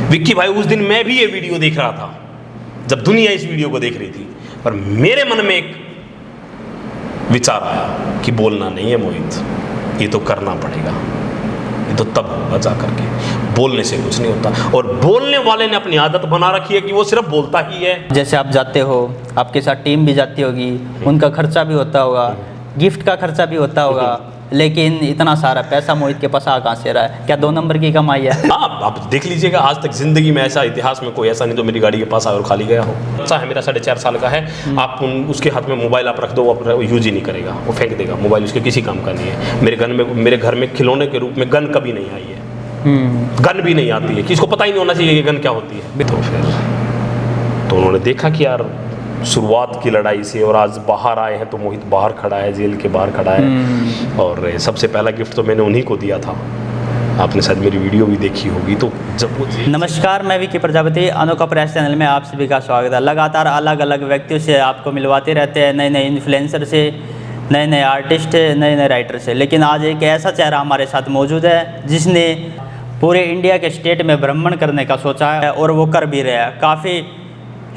विक्की भाई, उस दिन मैं भी ये वीडियो देख रहा था जब दुनिया इस वीडियो को देख रही थी, पर मेरे मन में एक विचार आया कि बोलना नहीं है मोहित, ये तो करना पड़ेगा, ये तो तब होगा जा करके, बोलने से कुछ नहीं होता। और बोलने वाले ने अपनी आदत बना रखी है कि वो सिर्फ बोलता ही है। जैसे आप जाते हो, आपके साथ टीम भी जाती होगी, उनका खर्चा भी होता होगा, गिफ्ट का खर्चा भी होता होगा, लेकिन इतना सारा पैसा मोहित के पास आ कहाँ से रहा है? क्या 2 नंबर की कमाई है? हाँ, आप देख लीजिएगा, आज तक जिंदगी में ऐसा इतिहास में कोई ऐसा नहीं तो मेरी गाड़ी के पास आया और खाली गया हो। अच्छा है, मेरा 4.5 साल का है, आप उसके हाथ में मोबाइल आप रख दो, वो यूज ही नहीं करेगा, वो फेंक देगा। मोबाइल उसके किसी काम का नहीं है। मेरे घर में खिलौने के रूप में गन कभी नहीं आई है, गन भी नहीं आती है, किसको पता ही नहीं होना चाहिए कि गन क्या होती है। तो फिर तो उन्होंने देखा कि यार शुरुआत की लड़ाई से और आज बाहर आए हैं, तो मोहित बाहर खड़ा है, जेल के बाहर खड़ा है, और सबसे पहला गिफ्ट तो मैंने उन्हीं को दिया था। आपने शायद मेरी वीडियो भी देखी होगी। तो जब वो नमस्कार, मैं विक्की प्रजापति, अनोखा प्रेस चैनल में आप सभी का स्वागत है। लगातार अलग अलग व्यक्तियों से आपको मिलवाते रहते हैं, नए नए इन्फ्लुएंसर से, नए नए आर्टिस्ट, नए नए राइटर से। लेकिन आज एक ऐसा चेहरा हमारे साथ मौजूद है जिसने पूरे इंडिया के स्टेट में भ्रमण करने का सोचा है, और वो कर भी रहा है। काफ़ी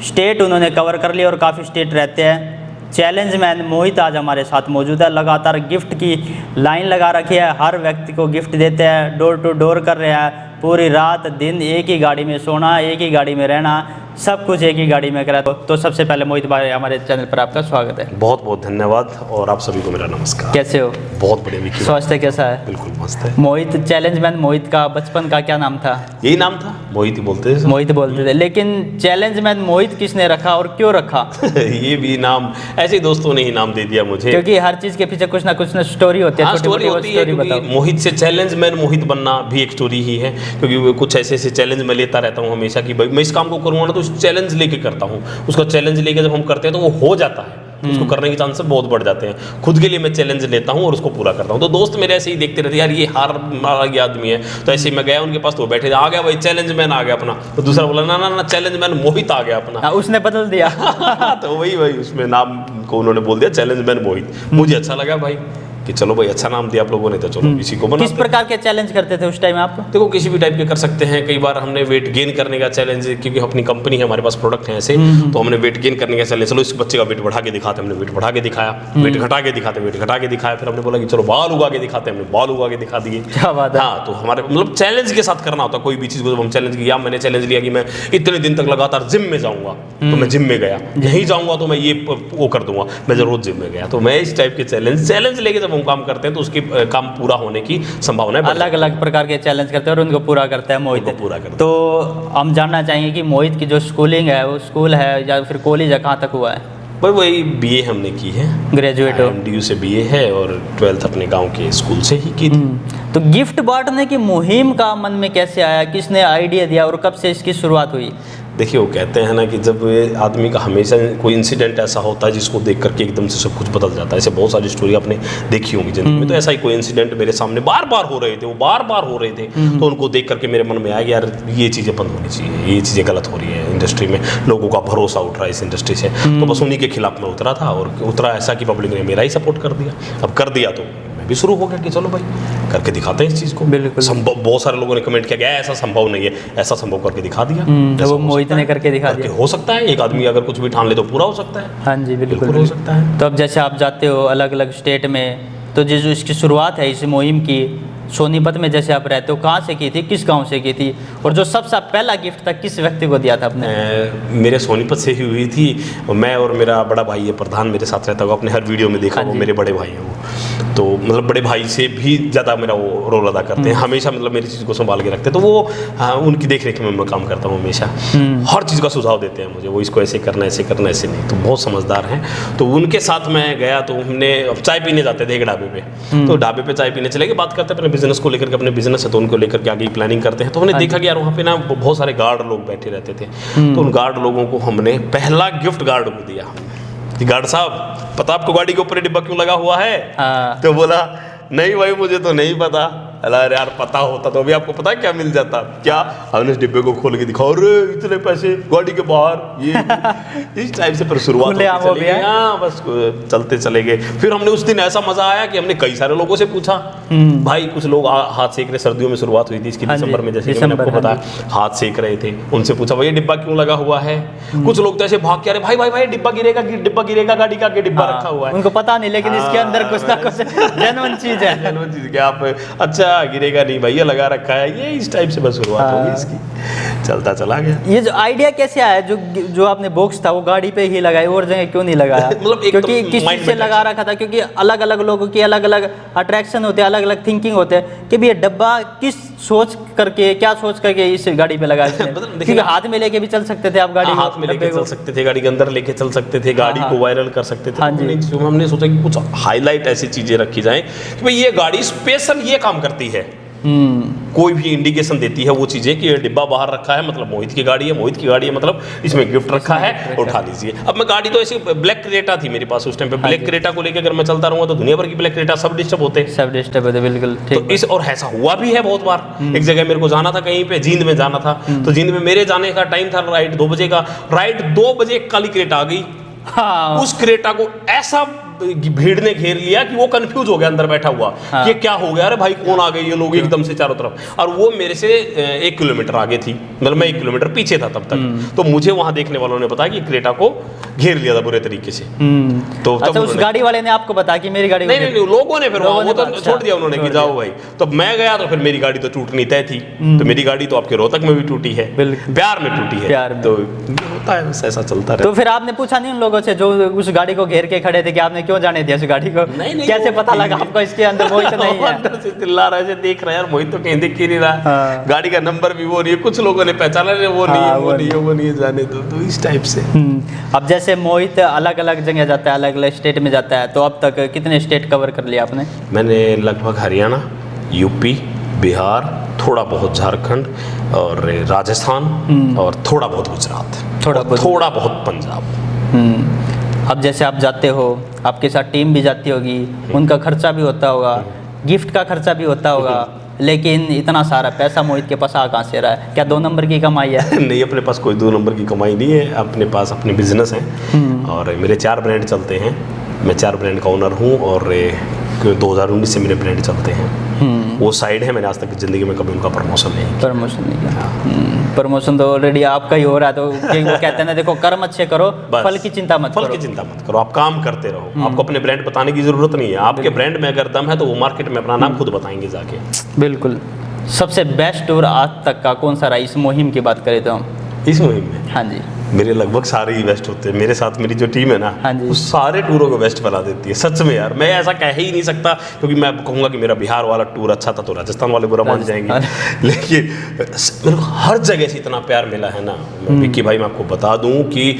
स्टेट उन्होंने कवर कर लिया और काफ़ी स्टेट रहते हैं। चैलेंज मैन मोहित आज हमारे साथ मौजूद है। लगातार गिफ्ट की लाइन लगा रखी है, हर व्यक्ति को गिफ्ट देते हैं, डोर टू डोर कर रहे हैं, पूरी रात दिन एक ही गाड़ी में सोना, एक ही गाड़ी में रहना, सब कुछ एक ही गाड़ी में करा। तो सबसे पहले मोहित भाई, हमारे चैनल पर आपका स्वागत है। बहुत बहुत धन्यवाद, और आप सभी को मेरा नमस्कार। कैसे हो? बहुत बढ़िया विक्की। स्वास्थ्य कैसा है? बिल्कुल मस्त है। मोहित, चैलेंज मैन मोहित का बचपन का क्या नाम था? यही नाम था, मोहित ही बोलते थे। मोहित बोलते थे, लेकिन चैलेंज मैन मोहित किसने रखा और क्यों रखा? ये भी नाम ऐसे ही दोस्तों ने ही नाम दे दिया मुझे, क्योंकि हर चीज़ के पीछे कुछ ना कुछ स्टोरी होती है। हाँ, स्टोरी होती है, क्योंकि मोहित से चैलेंज मैन मोहित बनना भी एक स्टोरी ही है। क्योंकि वो कुछ ऐसे चैलेंज मैं लेता रहता हूँ हमेशा कि भाई मैं इस काम को करूँगा ना, तो इस चैलेंज लेके करता हूँ। उसका चैलेंज लेके जब हम करते हैं तो वो हो जाता है, उसको करने के चांसेस बहुत बढ़ जाते हैं। खुद के लिए मैं चैलेंज लेता हूँ और उसको पूरा करता हूँ। तो दोस्त मेरे ऐसे ही देखते रहते, यार ये हार मारा गया आदमी है। तो ऐसे ही मैं गया उनके पास, तो बैठे आ गया भाई चैलेंज मैन आ गया अपना। तो दूसरा बोला ना ना ना, चैलेंज मैन मोहित आ गया अपना। उसने बदल दिया। तो वही उसमें नाम को उन्होंने बोल दिया चैलेंज मैन मोहित। मुझे अच्छा लगा भाई कि चलो भाई अच्छा नाम दिया आप लोगों ने, तो चलो इसी को बनाते। किस प्रकार के चैलेंज करते थे उस टाइम आप? देखो, किसी भी टाइप के कर सकते हैं। कई बार हमने वेट गेन करने का चैलेंज, क्योंकि अपनी कंपनी है, हमारे पास प्रोडक्ट है ऐसे, तो हमने वेट गेन करने का चैलेंज, चलो इस बच्चे का वेट बढ़ा के दिखाते, हमने वेट बढ़ा के दिखाया, वेट घटा के दिखाते, वेट घटा के दिखाया। फिर हमने बोला कि चलो बाल उगा के दिखाते, हमने बाल उगा के दिखा दिए। क्या बात है। हाँ, तो हमारे मतलब चैलेंज के साथ करना होता है कोई भी चीज़ को। जब हम चैलेंज किया, मैंने चैलेंज लिया कि मैं इतने दिन तक लगातार जिम में जाऊँगा, तो मैं जिम में गया। यहीं जाऊँगा तो मैं ये वो कर दूंगा, मैं जरूर जिम में गया। तो मैं इस टाइप के चैलेंज लेके जब हम काम करते हैं तो काम पूरा होने की संभावना है। अलग अलग प्रकार के चैलेंज करते हैं और उनको पूरा करता है मोहित। पूरा करता है। तो हम जानना चाहेंगे कि मोहित की जो स्कूलिंग है, वो स्कूल है या फिर कॉलेज है, कहाँ तक हुआ है? वही बीए हमने की है, ग्रेजुएट हो? MDU से बीए है, और 12th अपने गांव के स्कूल से ही की थी। तो गिफ्ट बांटने की मुहिम का मन में कैसे आया, किसने आइडिया दिया और कब से इसकी शुरुआत हुई? देखिए, वो कहते हैं ना कि जब आदमी का हमेशा कोई इंसिडेंट ऐसा होता है जिसको देख करके एकदम से सब कुछ बदल जाता है। ऐसे बहुत सारी स्टोरी आपने देखी होंगी जिंदगी में। तो ऐसा ही कोई इंसिडेंट मेरे सामने बार बार हो रहे थे, वो बार बार हो रहे थे। तो उनको देख करके मेरे मन में आया कि यार ये चीज़ें बंद होनी चाहिए, ये चीज़ें गलत हो रही है इंडस्ट्री में, लोगों का भरोसा उठ रहा है इस इंडस्ट्री से। तो बस उन्हीं के खिलाफ मैं उतरा था, और उतरा ऐसा कि पब्लिक ने मेरा ही सपोर्ट कर दिया। अब कर दिया तो भी शुरू हो गया कि चलो भाई करके दिखाते हैं इस चीज़ को। बिल्कुल। संभव, बहुत सारे लोगों ने कमेंट किया ऐसा संभव नहीं है, ऐसा संभव करके दिखा दिया। तो वो मोहित ने करके दिखा दिया। हो सकता है, एक आदमी अगर कुछ भी ठान ले तो पूरा हो सकता है। हाँ जी, बिल्कुल हो सकता है। तो अब जैसे आप जाते हो अलग अलग स्टेट में, तो जो इसकी शुरुआत है इस मुहिम की, सोनीपत में जैसे आप रहते हो, कहाँ से की थी, किस गांव से की थी, और जो सबसे पहला गिफ्ट था किस व्यक्ति को दिया था आपने? मेरे सोनीपत से ही हुई थी। मैं और मेरा बड़ा भाई है प्रधान, मेरे साथ रहता हुआ, आपने हर वीडियो में देखा, वो मेरे बड़े भाई हैं वो। तो मतलब बड़े भाई से भी ज़्यादा मेरा वो रोल अदा करते हैं, हमेशा मतलब मेरी चीज़ को संभाल के रखते हैं। तो वो उनकी देख रेख में मैं काम करता हूँ हमेशा। हर चीज़ का सुझाव देते हैं मुझे, वो इसको ऐसे करना, ऐसे करना, ऐसे नहीं। तो बहुत समझदार हैं। तो उनके साथ मैं गया, तो हमने चाय पीने जाते थे एक ढाबे पे। तो ढाबे पे चाय पीने चले गए, बात करते हैं अपने बिजनेस को लेकर के, अपने बिजनेस है तो उनको लेकर के आगे प्लानिंग करते हैं। तो हमने देखा कि यार वहाँ पे ना बहुत सारे गार्ड लोग बैठे रहते थे। तो उन गार्ड लोगों को हमने पहला गिफ्ट गार्ड को दिया कि गार्ड साहब, पता आपको गाड़ी के ऊपर डिब्बा क्यों लगा हुआ है? तो बोला नहीं भाई मुझे तो नहीं पता। अरे यार पता होता तो अभी आपको पता है क्या मिल जाता, क्या हमने इस डिब्बे को खोल के दिखा, अरे इतने पैसे गाड़ी के बाहर, ये इस टाइप से। पर शुरुआत होती चली गई, हाँ बस चलते चले गए। फिर हमने उस दिन ऐसा मजा आया कि हमने कई सारे लोगों से पूछा, भाई कुछ लोग हाथ सेक रहे, सर्दियों में शुरुआत हुई थी इसकी, दिसंबर में, जैसे मैंने आपको बताया हाथ सेक रहे थे, उनसे पूछा भाई डिब्बा क्यों लगा हुआ है। कुछ लोग तो ऐसे भाग के, अरे भाई भाई भाई डिब्बा गिरेगा, गाड़ी का डिब्बा रखा हुआ है, उनको पता नहीं, लेकिन इसके अंदर कुछ ना कुछ जेन्युइन चीज है, जेन्युइन चीज क्या आप, अच्छा गिरेगा नहीं भैया लगा रखा है, ये इस टाइप से बस शुरुआत होगी इसकी, चलता चला गया। ये जो आइडिया कैसे आया, जो आपने बॉक्स था वो गाड़ी पे ही लगाया, और जगह क्यों नहीं लगाया? मतलब क्योंकि किस चीज से लगा रखा था, क्योंकि अलग अलग लोगों की अलग अलग अट्रैक्शन होते हैं, अलग अलग थिंकिंग होते हैं कि भैया डब्बा किस सोच करके, क्या सोच करके इस गाड़ी पे लगाया। क्योंकि हाथ में लेके भी चल सकते थे आप गाड़ी, हाथ में लेके चल सकते थे, गाड़ी के अंदर लेके चल सकते थे, गाड़ी को वायरल कर सकते थे। हमने सोचा कि कुछ हाईलाइट ऐसी चीजें रखी जाएं कि भाई ये गाड़ी स्पेशल ये काम करती है, कोई भी इंडिकेशन देती है वो चीजें कि ये डिब्बा बाहर रखा है मतलब मोहित की गाड़ी है, मोहित की गाड़ी है मतलब इसमें गिफ्ट रखा है, उठा लीजिए। अब मैं गाड़ी तो ऐसी ब्लैक क्रेटा थी मेरे पास उस टाइम पे, ब्लैक क्रेटा को लेकर अगर मैं चलता रहूंगा तो दुनिया भर की ब्लैक क्रेटा सब डिस्टर्ब होते, बिल्कुल ठीक। तो इस और ऐसा हुआ भी है बहुत बार। एक जगह मेरे को जाना था, कहीं पे जींद में जाना था, तो जींद में मेरे जाने का टाइम था राइट 2 बजे का, राइट 2 बजे काली क्रेटा आ गई। उस क्रेटा को ऐसा भीड़ ने घेर लिया कि वो कंफ्यूज हो गया अंदर बैठा हुआ, कि क्या हो गया, अरे भाई कौन आ गए ये लोग एकदम से चारों तरफ। और वो मेरे से 1 किलोमीटर आगे थी, मतलब मैं 1 किलोमीटर पीछे था तब तक, तो मुझे वहां देखने वालों ने बताया कि क्रेटा को घेर लिया था बुरे तरीके से। तो अच्छा, उस गाड़ी वाले ने आपको बताया कि मेरी गाड़ी नहीं, लोगों ने फिर वो तो छोड़ दिया उन्होंने कि जाओ भाई। तो मैं गया तो फिर मेरी गाड़ी तो टूटनी तय थी, तो मेरी गाड़ी तो आपके रोहतक में भी टूटी है, प्यार में टूटी है, तो होता है ऐसा चलता रहा। तो फिर आपने पूछा नहीं उन लोगों से जो उस गाड़ी को घेर के खड़े थे कि आपने क्यों जाने दिया उस गाड़ी को? नहीं, कैसे पता लगा आपको इसके अंदर मोहित नहीं है? अंदर से चिल्ला रहा है, देख रहा है यार मोहित तो कहीं दिख ही नहीं रहा, गाड़ी का नंबर भी वो नहीं है, कुछ लोगों ने पहचाना वो नहीं है, जाने दो। तो इस टाइप से अब जैसे मोहित अलग अलग जगह जाता है, अलग अलग स्टेट में जाता है, तो अब तक कितने स्टेट कवर कर लिया आपने? मैंने लगभग हरियाणा, यूपी, बिहार, थोड़ा बहुत झारखंड और राजस्थान और थोड़ा बहुत गुजरात, थोड़ा बहुत पंजाब। अब जैसे आप जाते हो, आपके साथ टीम भी जाती होगी, उनका खर्चा भी होता होगा, गिफ्ट का खर्चा भी होता होगा, लेकिन इतना सारा पैसा मोहित के पास आ कहाँ से रहा है? क्या 2 नंबर की कमाई है? नहीं, अपने पास कोई 2 नंबर की कमाई नहीं है, अपने पास अपने बिजनेस हैं और मेरे 4 ब्रांड चलते हैं, मैं 4 ब्रांड का ओनर हूँ और 2019 से मेरे ब्रांड चलते हैं। वो साइड है, मैंने आज तक ज़िंदगी में कभी उनका प्रमोशन नहीं किया। प्रमोशन तो ऑलरेडी आपका ही हो रहा है, तो वो कहते हैं ना, देखो कर्म अच्छे करो, फल की चिंता मत करो, आप काम करते रहो, आपको अपने ब्रांड बताने की जरूरत नहीं है, आपके ब्रांड में अगर दम है तो वो मार्केट में अपना नाम खुद बताएंगे जाके। बिल्कुल। सबसे बेस्ट टूर आज तक का कौन सा रहा, इस मुहिम की बात करें तो हम? इस मुहिम में? हाँ जी, मेरे लगभग सारे ही बेस्ट होते हैं, मेरे साथ मेरी जो टीम है ना, वो सारे टूरों को बेस्ट बना देती है, सच में यार। मैं ऐसा कह ही नहीं सकता, क्योंकि मैं कहूँगा कि मेरा बिहार वाला टूर अच्छा था तो राजस्थान वाले बुरा मान जाएंगे, लेकिन मेरे को हर जगह से इतना प्यार मिला है ना विक्की भाई, मैं आपको बता दूं कि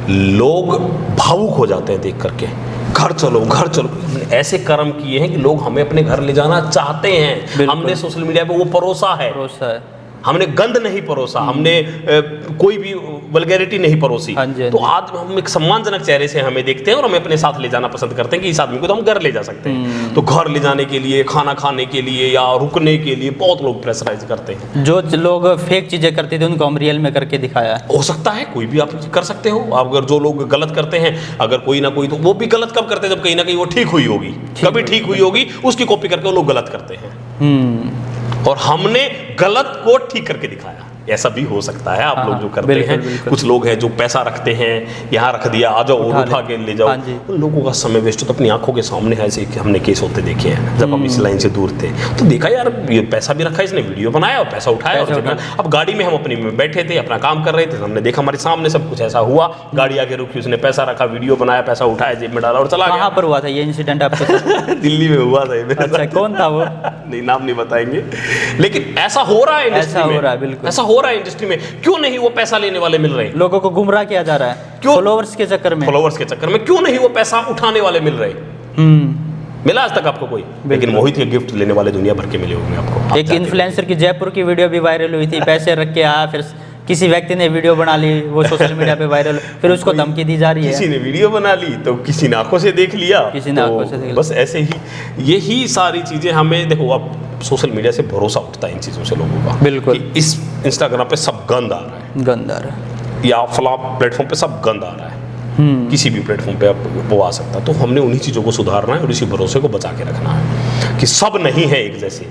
लोग भावुक हो जाते हैं देख करके, घर चलो ऐसे कर्म किए हैं कि लोग हमें अपने घर ले जाना चाहते हैं। हमने सोशल मीडिया पे वो परोसा है, हमने गंद नहीं परोसा, हमने कोई भी वल्गैरिटी नहीं परोसी। तो आज हम एक सम्मानजनक चेहरे से हमें देखते हैं और हमें अपने साथ ले जाना पसंद करते हैं कि इस आदमी को तो हम घर ले जा सकते हैं। तो घर ले जाने के लिए, खाना खाने के लिए या रुकने के लिए बहुत लोग प्रेशराइज करते हैं। जो लोग फेक चीज़ें करते थे उनको हम रियल में करके दिखाया है। हो सकता है कोई भी आप कर सकते हो। अगर जो लोग गलत करते हैं, अगर कोई ना कोई, तो वो भी गलत कब करते हैं जब कहीं ना कहीं वो ठीक हुई होगी, कभी ठीक हुई होगी, उसकी कॉपी करके वो लोग गलत करते हैं। और हमने गलत को ठीक करके दिखाया। ऐसा भी हो सकता है, आप लोग जो करते हैं, कुछ लोग हैं जो पैसा रखते हैं, यहाँ रख दिया, आ जाओ और उठा के ले जाओ, उन लोगों का समय वेस्ट होता। अपनी आंखों के सामने ऐसे हमने केस होते देखे हैं, जब हम इस लाइन से दूर थे तो देखा यार ये पैसा भी रखा, इसने वीडियो बनाया और पैसा उठाया, और अब गाड़ी में हम अपनी में बैठे थे, अपना काम कर रहे थे, हमने देखा हमारे सामने सब कुछ ऐसा हुआ, गाड़ी आगे रुकी, उसने पैसा रखा, वीडियो बनाया, पैसा उठाया, जेब में डाला और चला गया। कहाँ पर हुआ था ये इंसिडेंट आपके साथ? दिल्ली में हुआ था। अच्छा, कौन था वो? नहीं, नाम नहीं बताएंगे, लेकिन ऐसा हो रहा है इंडस्ट्री में, ऐसा हो रहा है इंडस्ट्री में। क्यों नहीं वो पैसा लेने वाले मिल रहे हैं? लोगों को गुमराह किया जा रहा है, क्यों? फॉलोअर्स के चक्कर में क्यों नहीं वो पैसा उठाने वाले मिल रहे? मिला आज तक आपको कोई? लेकिन मोहित के गिफ्ट लेने वाले दुनिया भर के मिले होंगे आपको। एक इन्फ्लुएंसर की जयपुर की वीडियो भी वायरल हुई थी, पैसे रख के आया, फिर किसी व्यक्ति ने वीडियो बना ली, वो सोशल मीडिया पे वायरल, फिर उसको धमकी दी जा रही है। किसी ने वीडियो बना ली तो किसी ने आंखों से देख लिया, किसी ने आंखों से देख लिया। बस ऐसे ही, यही सारी चीजें हमें, देखो अब सोशल मीडिया से भरोसा उठता है इन चीज़ों से लोगों का, बिल्कुल। कि इस इंस्टाग्राम पे सब गंद आ रहा है, गंदार। या फला प्लेटफॉर्म पे सब गंद आ रहा है, किसी भी प्लेटफॉर्म पे अब वो आ सकता है। तो हमने उन्हीं चीज़ों को सुधारना है और इसी भरोसे को बचा के रखना है कि सब नहीं है एक जैसे,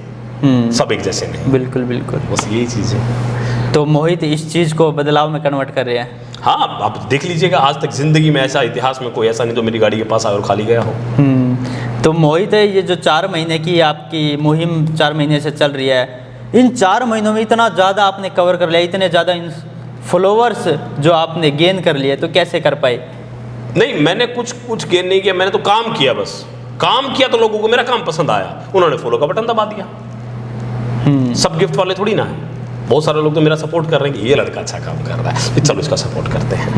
सब एक जैसे नहीं। बिल्कुल बिल्कुल, बस यही चीज़ है। तो मोहित इस चीज़ को बदलाव में कन्वर्ट कर रहे हैं। हाँ, आप देख लीजिएगा, आज तक ज़िंदगी में ऐसा इतिहास में कोई ऐसा नहीं तो मेरी गाड़ी के पास आया और खाली गया हो। तो मोहित है, ये जो 4 महीने की आपकी मुहिम 4 महीने से चल रही है, इन 4 महीनों में इतना ज़्यादा आपने कवर कर लिया, इतने ज़्यादा फॉलोवर्स जो आपने गेन कर लिए, तो कैसे कर पाए? नहीं, मैंने कुछ गेन नहीं किया, मैंने तो काम किया, बस काम किया तो लोगों को मेरा काम पसंद आया, उन्होंने फॉलो का बटन दबा दिया। सब गिफ्ट वाले थोड़ी ना है, बहुत सारे लोग तो मेरा सपोर्ट कर रहे हैं कि ये लड़का अच्छा काम कर रहा है, चलो इसका सपोर्ट करते हैं।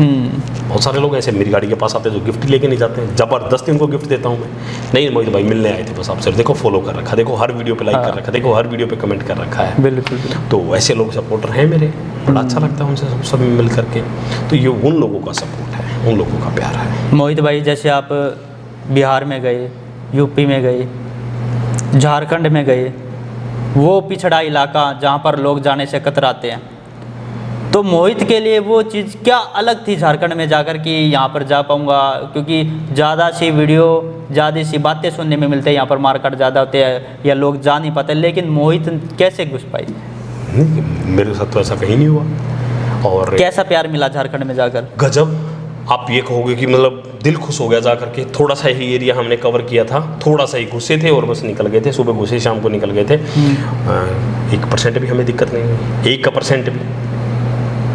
बहुत सारे लोग ऐसे मेरी गाड़ी के पास आते हैं जो गिफ्ट लेके नहीं जाते हैं, ज़बरदस्ती उनको गिफ्ट देता हूँ मैं। नहीं मोहित भाई मिलने आए थे बस आपसे, देखो फॉलो कर रखा, देखो हर वीडियो पे लाइक कर रखा, देखो हर वीडियो पे कमेंट कर रखा है। बिल्कुल। तो ऐसे लोग सपोर्टर हैं मेरे, बड़ा अच्छा लगता है उनसे सब मिल करके। तो ये उन लोगों का सपोर्ट है, उन लोगों का प्यार है। मोहित भाई, जैसे आप बिहार में गए, यूपी में गए, झारखंड में गए, वो पिछड़ा इलाका जहाँ पर लोग जाने से कतराते हैं, तो मोहित के लिए वो चीज़ क्या अलग थी झारखंड में जाकर कि यहाँ पर जा पाऊँगा, क्योंकि ज़्यादा सी वीडियो, ज़्यादा सी बातें सुनने में मिलते हैं, यहाँ पर मार्केट ज़्यादा होते हैं या लोग जा नहीं पाते, लेकिन मोहित कैसे घुस पाई? मेरे साथ तो ऐसा कहीं नहीं हुआ। और कैसा प्यार मिला झारखंड में जाकर? गजब, आप ये कहोगे कि मतलब दिल खुश हो गया जा करके। थोड़ा सा ही एरिया हमने कवर किया था, थोड़ा सा ही घुसे थे और बस निकल गए थे, सुबह घुसे शाम को निकल गए थे। 1% भी हमें दिक्कत नहीं हुई, 1% भी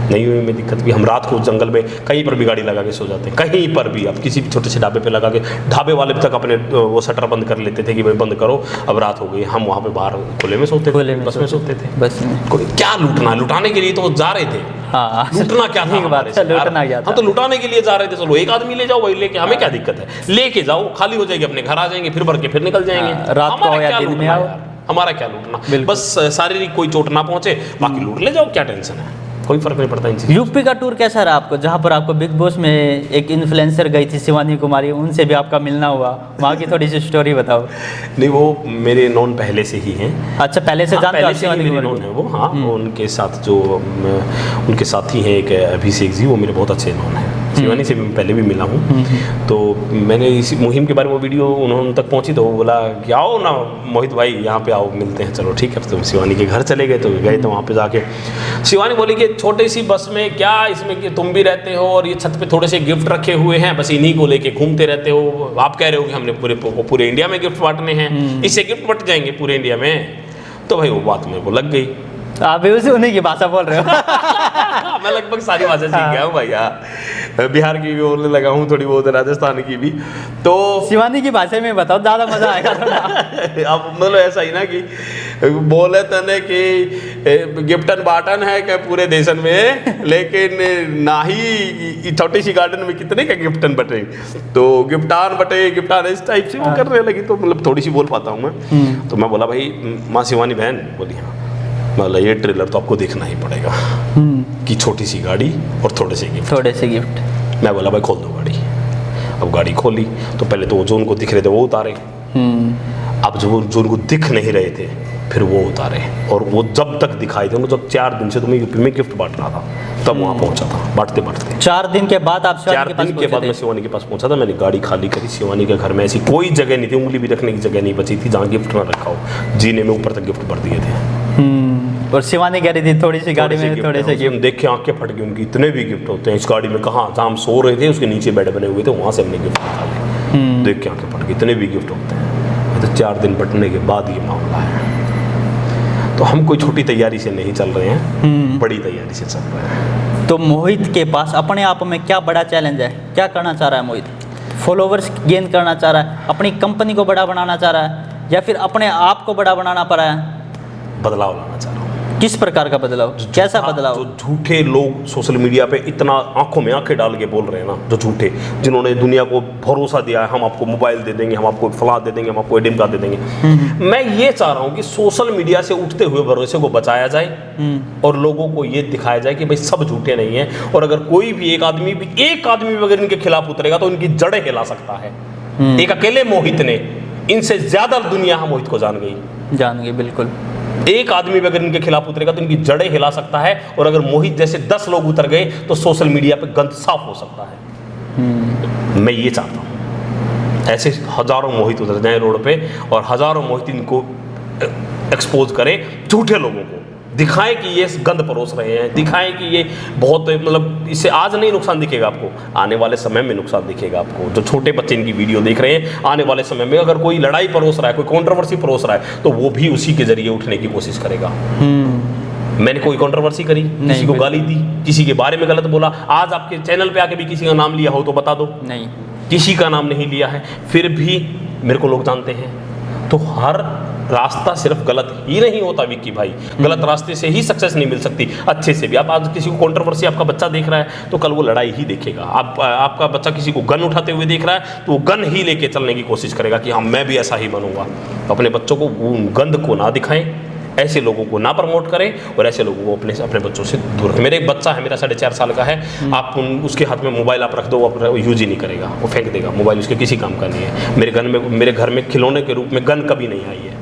नहीं हुई हमें दिक्कत भी। हम रात को जंगल में कहीं पर भी गाड़ी लगा के सो जाते हैं, कहीं पर भी, अब किसी भी छोटे से ढाबे पे लगा के, ढाबे वाले तक अपने वो शटर बंद कर लेते थे कि भाई बंद करो, अब रात हो गई, हम वहाँ पे बाहर खुले में सोते थे, बस में सोते थे। बस में कोई क्या लूटना, लुटाने के लिए तो जा रहे थे। हाँ, लूटना क्या था? बात है, लूटना क्या था? हम तो लुटाने के लिए जा रहे थे, चलो एक आदमी ले जाओ भाई, लेके हमें क्या दिक्कत है, लेके जाओ, खाली हो जाएगी, अपने घर आ जाएंगे, फिर भर के फिर निकल जाएंगे। रात को या दिन में आओ, हमारा क्या लूटना, बस शारीरिक कोई चोट ना पहुंचे, बाकी लूट ले जाओ, क्या टेंशन है, कोई फर्क नहीं पड़ता इन चीज़ों। यूपी का टूर कैसा रहा आपको, जहाँ पर आपको बिग बॉस में एक इन्फ्लुएंसर गई थी शिवानी कुमारी, उनसे भी आपका मिलना हुआ, वहाँ की थोड़ी सी स्टोरी बताओ। नहीं, वो मेरे नॉन पहले से ही हैं। अच्छा, पहले से जानते हो शिवानी कुमारी? नॉन है वो, हाँ। उनके साथ जो उनके साथी हैं एक अभिषेक जी, वो मेरे बहुत अच्छे नॉन हैं। शिवानी से मैं पहले भी मिला हूँ। तो मैंने इसी मुहिम के बारे में वो वीडियो उन्होंने तक पहुँची, तो वो बोला कि आओ ना मोहित भाई, यहाँ पे आओ, मिलते हैं। चलो ठीक है, तो शिवानी के घर चले गए, तो गए तो वहाँ पे जाके शिवानी बोली कि छोटी सी बस में क्या, इसमें कि तुम भी रहते हो और ये छत पे थोड़े से गिफ्ट रखे हुए हैं, बस इन्हीं को लेके घूमते रहते हो, आप कह रहे हो कि हमने पूरे इंडिया में गिफ्ट बांटने हैं, इससे गिफ्ट बट जाएंगे पूरे इंडिया में। तो भाई वो बात मेरे को लग गई। आप भी उसी उन्हीं की भाषा बोल रहे हो? मैं लगभग सारी भाषा सीख गया हूँ भैया, बिहार की भी बोलने लगा हूँ थोड़ी बहुत, राजस्थान की भी। तो शिवानी की भाषा में बताओ, ज़्यादा मजा आएगा। अब मतलब ऐसा ही ना कि बोले तने कि गिफ्टन बाटन है क्या पूरे देशन में, लेकिन ना ही छोटी सी गार्डन में कितने का गिफ्टन बटे, तो गिफ्टान बटे, गिफ्टान, इस टाइप से वो करने लगी। तो मतलब थोड़ी सी बोल पाता हूँ मैं। तो मैं बोला भाई माँ शिवानी बहन, बोली हाँ। मतलब ये ट्रेलर तो आपको देखना ही पड़ेगा कि छोटी सी गाड़ी और थोड़े से गिफ्ट। मैं बोला भाई खोल दो गाड़ी। अब गाड़ी खोली तो पहले तो जो उनको दिख रहे थे वो उतारे, अब जो उनको दिख नहीं रहे थे फिर वो उतारे, और वो जब तक दिखाई थे, जब 4 दिन से तुम्हें यूपी में गिफ्ट बांट रहा था, तब वहाँ पहुँचा था बांटते बांटते। 4 दिन के बाद आप 4 दिन के बाद मैं शिवानी के पास पहुँचा था। मैंने गाड़ी खाली करी, शिवानी के घर में ऐसी कोई जगह नहीं थी, उंगली भी रखने की जगह नहीं बची थी जहाँ गिफ्ट ना रखा हो। जीने में ऊपर तक गिफ्ट भर दिए थे। और शिवानी कह रही थी थोड़ी सी गाड़ी में थोड़े से गिफ्ट। देख के आंखें फट गई उनकी, इतने भी गिफ्ट होते हैं इस गाड़ी में, कहाँ जहाँ हम सो रहे थे उसके नीचे बेड बने हुए थे, वहाँ से हमने गिफ्ट निकाले। देख के आंखें फट गई, इतने भी गिफ्ट होते हैं। तो 4 दिन बटने के बाद ये मामला है। तो हम कोई छोटी तैयारी से नहीं चल रहे हैं, बड़ी तैयारी से चल रहे हैं। तो मोहित के पास अपने आप में क्या बड़ा चैलेंज है, क्या करना चाह रहा है मोहित? फॉलोवर्स गेन करना चाह रहा है, अपनी कंपनी को बड़ा बनाना चाह रहा है, या फिर अपने आप को बड़ा बनाना पड़ रहा है? बदलाव लाना चाह रहा हूँ। किस प्रकार का बदलाव, कैसा बदलाव? जो झूठे लोग सोशल मीडिया पे इतना आंखों में आंखें डाल के बोल रहे हैं ना, जो झूठे, जिन्होंने दुनिया को भरोसा दिया है, हम आपको मोबाइल दे देंगे, हम आपको फला दे देंगे, हम आपको एडिम का दे देंगे। मैं ये चाह रहा हूँ कि सोशल मीडिया से उठते हुए भरोसे को बचाया जाए और लोगों को ये दिखाया जाए कि भाई सब झूठे नहीं है, और अगर कोई भी एक आदमी भी अगर इनके खिलाफ उतरेगा तो इनकी जड़ें हिला सकता है। एक अकेले मोहित ने इनसे ज़्यादा दुनिया हम मोहित को जान गई। जान गई, बिल्कुल। एक आदमी भी अगर इनके खिलाफ उतरेगा तो इनकी जड़ें हिला सकता है, और अगर मोहित जैसे 10 लोग उतर गए तो सोशल मीडिया पे गंद साफ हो सकता है। मैं ये चाहता हूँ ऐसे हजारों मोहित उतर जाएं रोड पे, और हजारों मोहित इनको एक्सपोज करें, झूठे लोगों को दिखाएं कि ये गंद परोस रहे हैं, दिखाएं कि ये बहुत, मतलब इससे आज नहीं नुकसान दिखेगा आपको, आने वाले समय में नुकसान दिखेगा आपको। जो छोटे बच्चे इनकी वीडियो देख रहे हैं, आने वाले समय में अगर कोई लड़ाई परोस रहा है, कोई कंट्रोवर्सी परोस रहा है, तो वो भी उसी के जरिए उठने की कोशिश करेगा। मैंने कोई कंट्रोवर्सी करी, किसी को गाली दी, किसी के बारे में गलत बोला, आज आपके चैनल पे आके भी किसी का नाम लिया हो तो बता दो। नहीं, किसी का नाम नहीं लिया है, फिर भी मेरे को लोग जानते हैं। तो हर रास्ता सिर्फ गलत ही नहीं होता विक्की भाई, गलत रास्ते से ही सक्सेस नहीं मिल सकती, अच्छे से भी। आप आज किसी को कंट्रोवर्सी आपका बच्चा देख रहा है तो कल वो लड़ाई ही देखेगा। आपका बच्चा किसी को गन उठाते हुए देख रहा है तो वो गन ही लेके चलने की कोशिश करेगा कि हाँ मैं भी ऐसा ही बनूंगा। अपने बच्चों को गंद को ना दिखाएं, ऐसे लोगों को ना प्रमोट करें, और ऐसे लोगों को अपने बच्चों से दूर रखें। मेरे एक बच्चा है, मेरा 4.5 साल का है, आप उसके हाथ में मोबाइल आप रख दो, वो यूज ही नहीं करेगा, वो फेंक देगा। मोबाइल उसके किसी काम का नहीं है। मेरे घर में खिलौने के रूप में गन कभी नहीं आई है,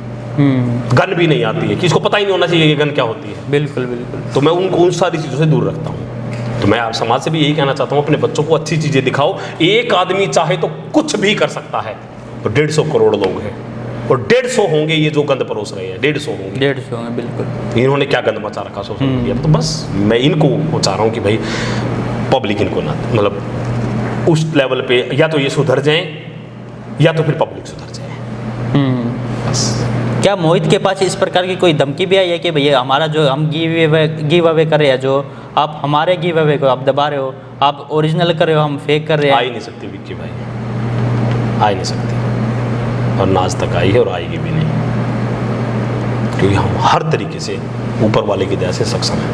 गन भी नहीं आती है, किसको पता ही नहीं होना चाहिए कि गन क्या होती है। बिल्कुल बिल्कुल। तो मैं उनको उन सारी चीज़ों से दूर रखता हूँ। तो मैं आप समाज से भी यही कहना चाहता हूँ, अपने बच्चों को अच्छी चीज़ें दिखाओ। एक आदमी चाहे तो कुछ भी कर सकता है, तो 150 करोड़ लोग हैं, और 150 होंगे ये जो गंद परोस रहे हैं, 150 होंगे। 150 होंगे, बिल्कुल। इन्होंने क्या गंद मचा रखा सोशल मीडिया पर, तो बस मैं इनको चाह रहा हूँ कि भाई पब्लिक इनको ना, मतलब उस लेवल पे या तो ये सुधर जाएं या तो फिर पब्लिक सुधर जाए। बस। क्या मोहित के पास इस प्रकार की कोई धमकी भी आई है कि भैया हमारा जो हम गिव अवे कर रहे हैं, जो आप हमारे गिव अवे को आप दबा रहे हो, आप ओरिजिनल कर रहे हो, हम फेक कर रहे हैं? आ ही नहीं सकती विक्की भाई, आ ही नहीं सकती, और ना आज तक आई है और आएगी भी नहीं, क्योंकि हम हर तरीके से ऊपर वाले की दया से सक्षम हैं।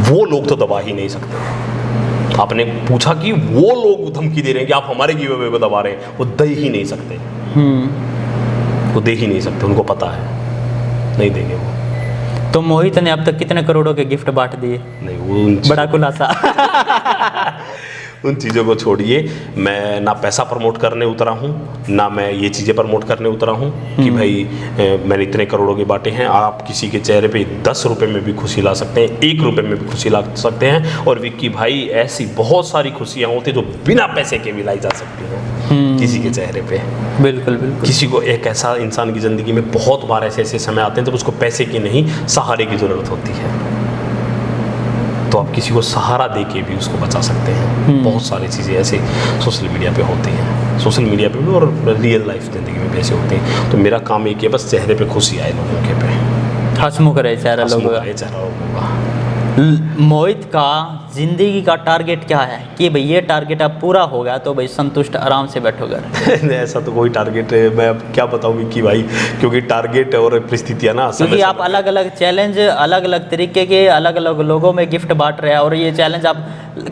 वो लोग तो दबा ही नहीं सकते। आपने पूछा कि वो लोग धमकी दे रहे हैं कि आप हमारे गिव अवे को दबा रहे हैं, वो दे ही नहीं सकते, वो दे ही नहीं सकते, उनको पता है नहीं देंगे वो। तो मोहित ने अब तक कितने करोड़ों के गिफ्ट बांट दिए? नहीं, वो बड़ा खुलासा। उन चीज़ों को छोड़िए। मैं ना पैसा प्रमोट करने उतरा हूँ, ना मैं ये चीज़ें प्रमोट करने उतरा हूँ कि भाई मैंने इतने करोड़ों के बांटे हैं। आप किसी के चेहरे पे 10 रुपये में भी खुशी ला सकते हैं, 1 रुपये में भी खुशी ला सकते हैं। और विक्की भाई ऐसी बहुत सारी खुशियाँ होती हैं जो बिना पैसे के भी लाई जा सकती हैं किसी के चेहरे पे। बिल्कुल बिल्कुल। किसी को, एक ऐसा इंसान की ज़िंदगी में बहुत बार ऐसे ऐसे समय आते हैं जब उसको पैसे की नहीं सहारे की ज़रूरत होती है, तो आप किसी को सहारा दे के भी उसको बचा सकते हैं। बहुत सारी चीज़ें ऐसे सोशल मीडिया पे होती हैं, सोशल मीडिया पे भी और रियल लाइफ ज़िंदगी में भी ऐसे होते हैं। तो मेरा काम एक है, बस चेहरे पे खुशी आए लोगों के पे, हंसमुख रहे चेहरा लोगों का। चेहरा लोगों का। मोहित का ज़िंदगी का टारगेट क्या है कि भाई ये टारगेट अब पूरा हो गया तो भाई संतुष्ट आराम से बैठो घर? ऐसा तो कोई टारगेट है, मैं अब क्या बताऊँ विक्की भाई, क्योंकि टारगेट और परिस्थितियाँ ना, क्योंकि आप अलग अलग चैलेंज, अलग अलग तरीके के अलग अलग लोगों में गिफ्ट बांट रहे हैं, और ये चैलेंज आप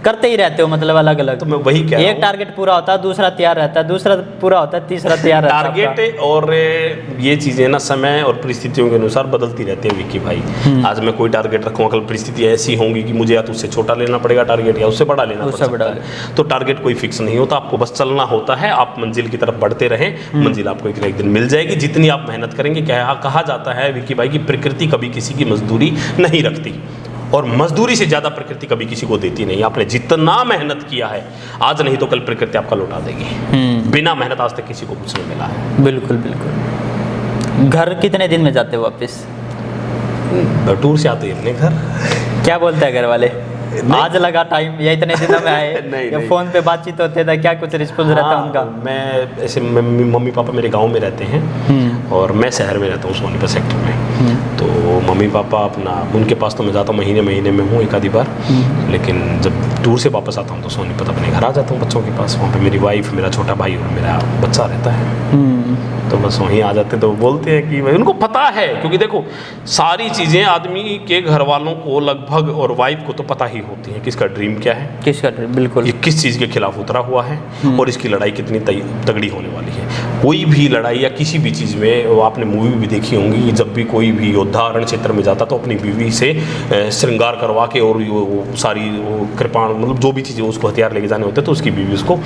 करते ही रहते हो, मतलब अलग अलग। तो मैं वही कह रहा हूँ, एक टारगेट पूरा होता है, दूसरा तैयार रहता है, दूसरा पूरा होता है, तीसरा तैयार रहता है। टारगेट और ये चीज़ें ना समय और परिस्थितियों के अनुसार बदलती रहती है विक्की भाई। आज मैं कोई टारगेट रखूँगा, कल परिस्थिति ऐसी होंगी कि मुझे या तो उससे छोटा लेना पड़ेगा टारगेट, या उससे बड़ा लेना पड़ता है। तो टारगेट कोई फिक्स नहीं होता, आपको बस चलना होता है। आप मंजिल की तरफ बढ़ते रहें, मंजिल आपको एक दिन मिल जाएगी जितनी आप मेहनत करेंगे। क्या कहा जाता है विक्की भाई कि प्रकृति कभी किसी की मजदूरी नहीं रखती, और मजदूरी से ज़्यादा प्रकृति कभी किसी को देती नहीं। आपने जितना मेहनत किया है आज नहीं तो कल प्रकृति आपका लौटा देगी। बिना मेहनत आज तक किसी को कुछ नहीं मिला है। बिल्कुल बिल्कुल। घर कितने दिन में जाते हो वापस? टूर से आते हैं अपने घर। क्या बोलते हैं घर वाले? आज लगा टाइम या इतने दिनों में आए? नहीं, फोन पे बातचीत होते था, क्या कुछ रिस्पॉन्स रहता है उनका? मैं ऐसे, मम्मी पापा मेरे गांव में रहते हैं और मैं शहर में रहता हूँ सोनीपत सेक्टर में। तो मम्मी पापा अपना, उनके पास तो मैं जाता हूँ महीने में हूँ एक आधी बार, लेकिन जब टूर से वापस आता हूँ तो सोनीपत अपने घर आ जाता हूँ बच्चों के पास। वहाँ पे मेरी वाइफ, मेरा छोटा भाई और मेरा बच्चा रहता है। तो बस वहीं आ जाते, तो बोलते हैं कि भाई उनको पता है, क्योंकि देखो सारी चीज़ें आदमी के घर वालों को लगभग और वाइफ को तो पता ही होती है, किसका ड्रीम क्या है, किसका, बिल्कुल, ये किस चीज़ के खिलाफ उतरा हुआ है और इसकी लड़ाई कितनी तगड़ी होने वाली है। कोई भी लड़ाई या किसी भी चीज़ में, वो आपने मूवी भी देखी होंगी, जब भी कोई भी योद्धा रण क्षेत्र में जाता तो अपनी बीवी से श्रृंगार करवा के और वो सारी वो कृपाण मतलब जो भी चीज़ें उसको हथियार लेके जाने होते हैं तो उसकी बीवी उसको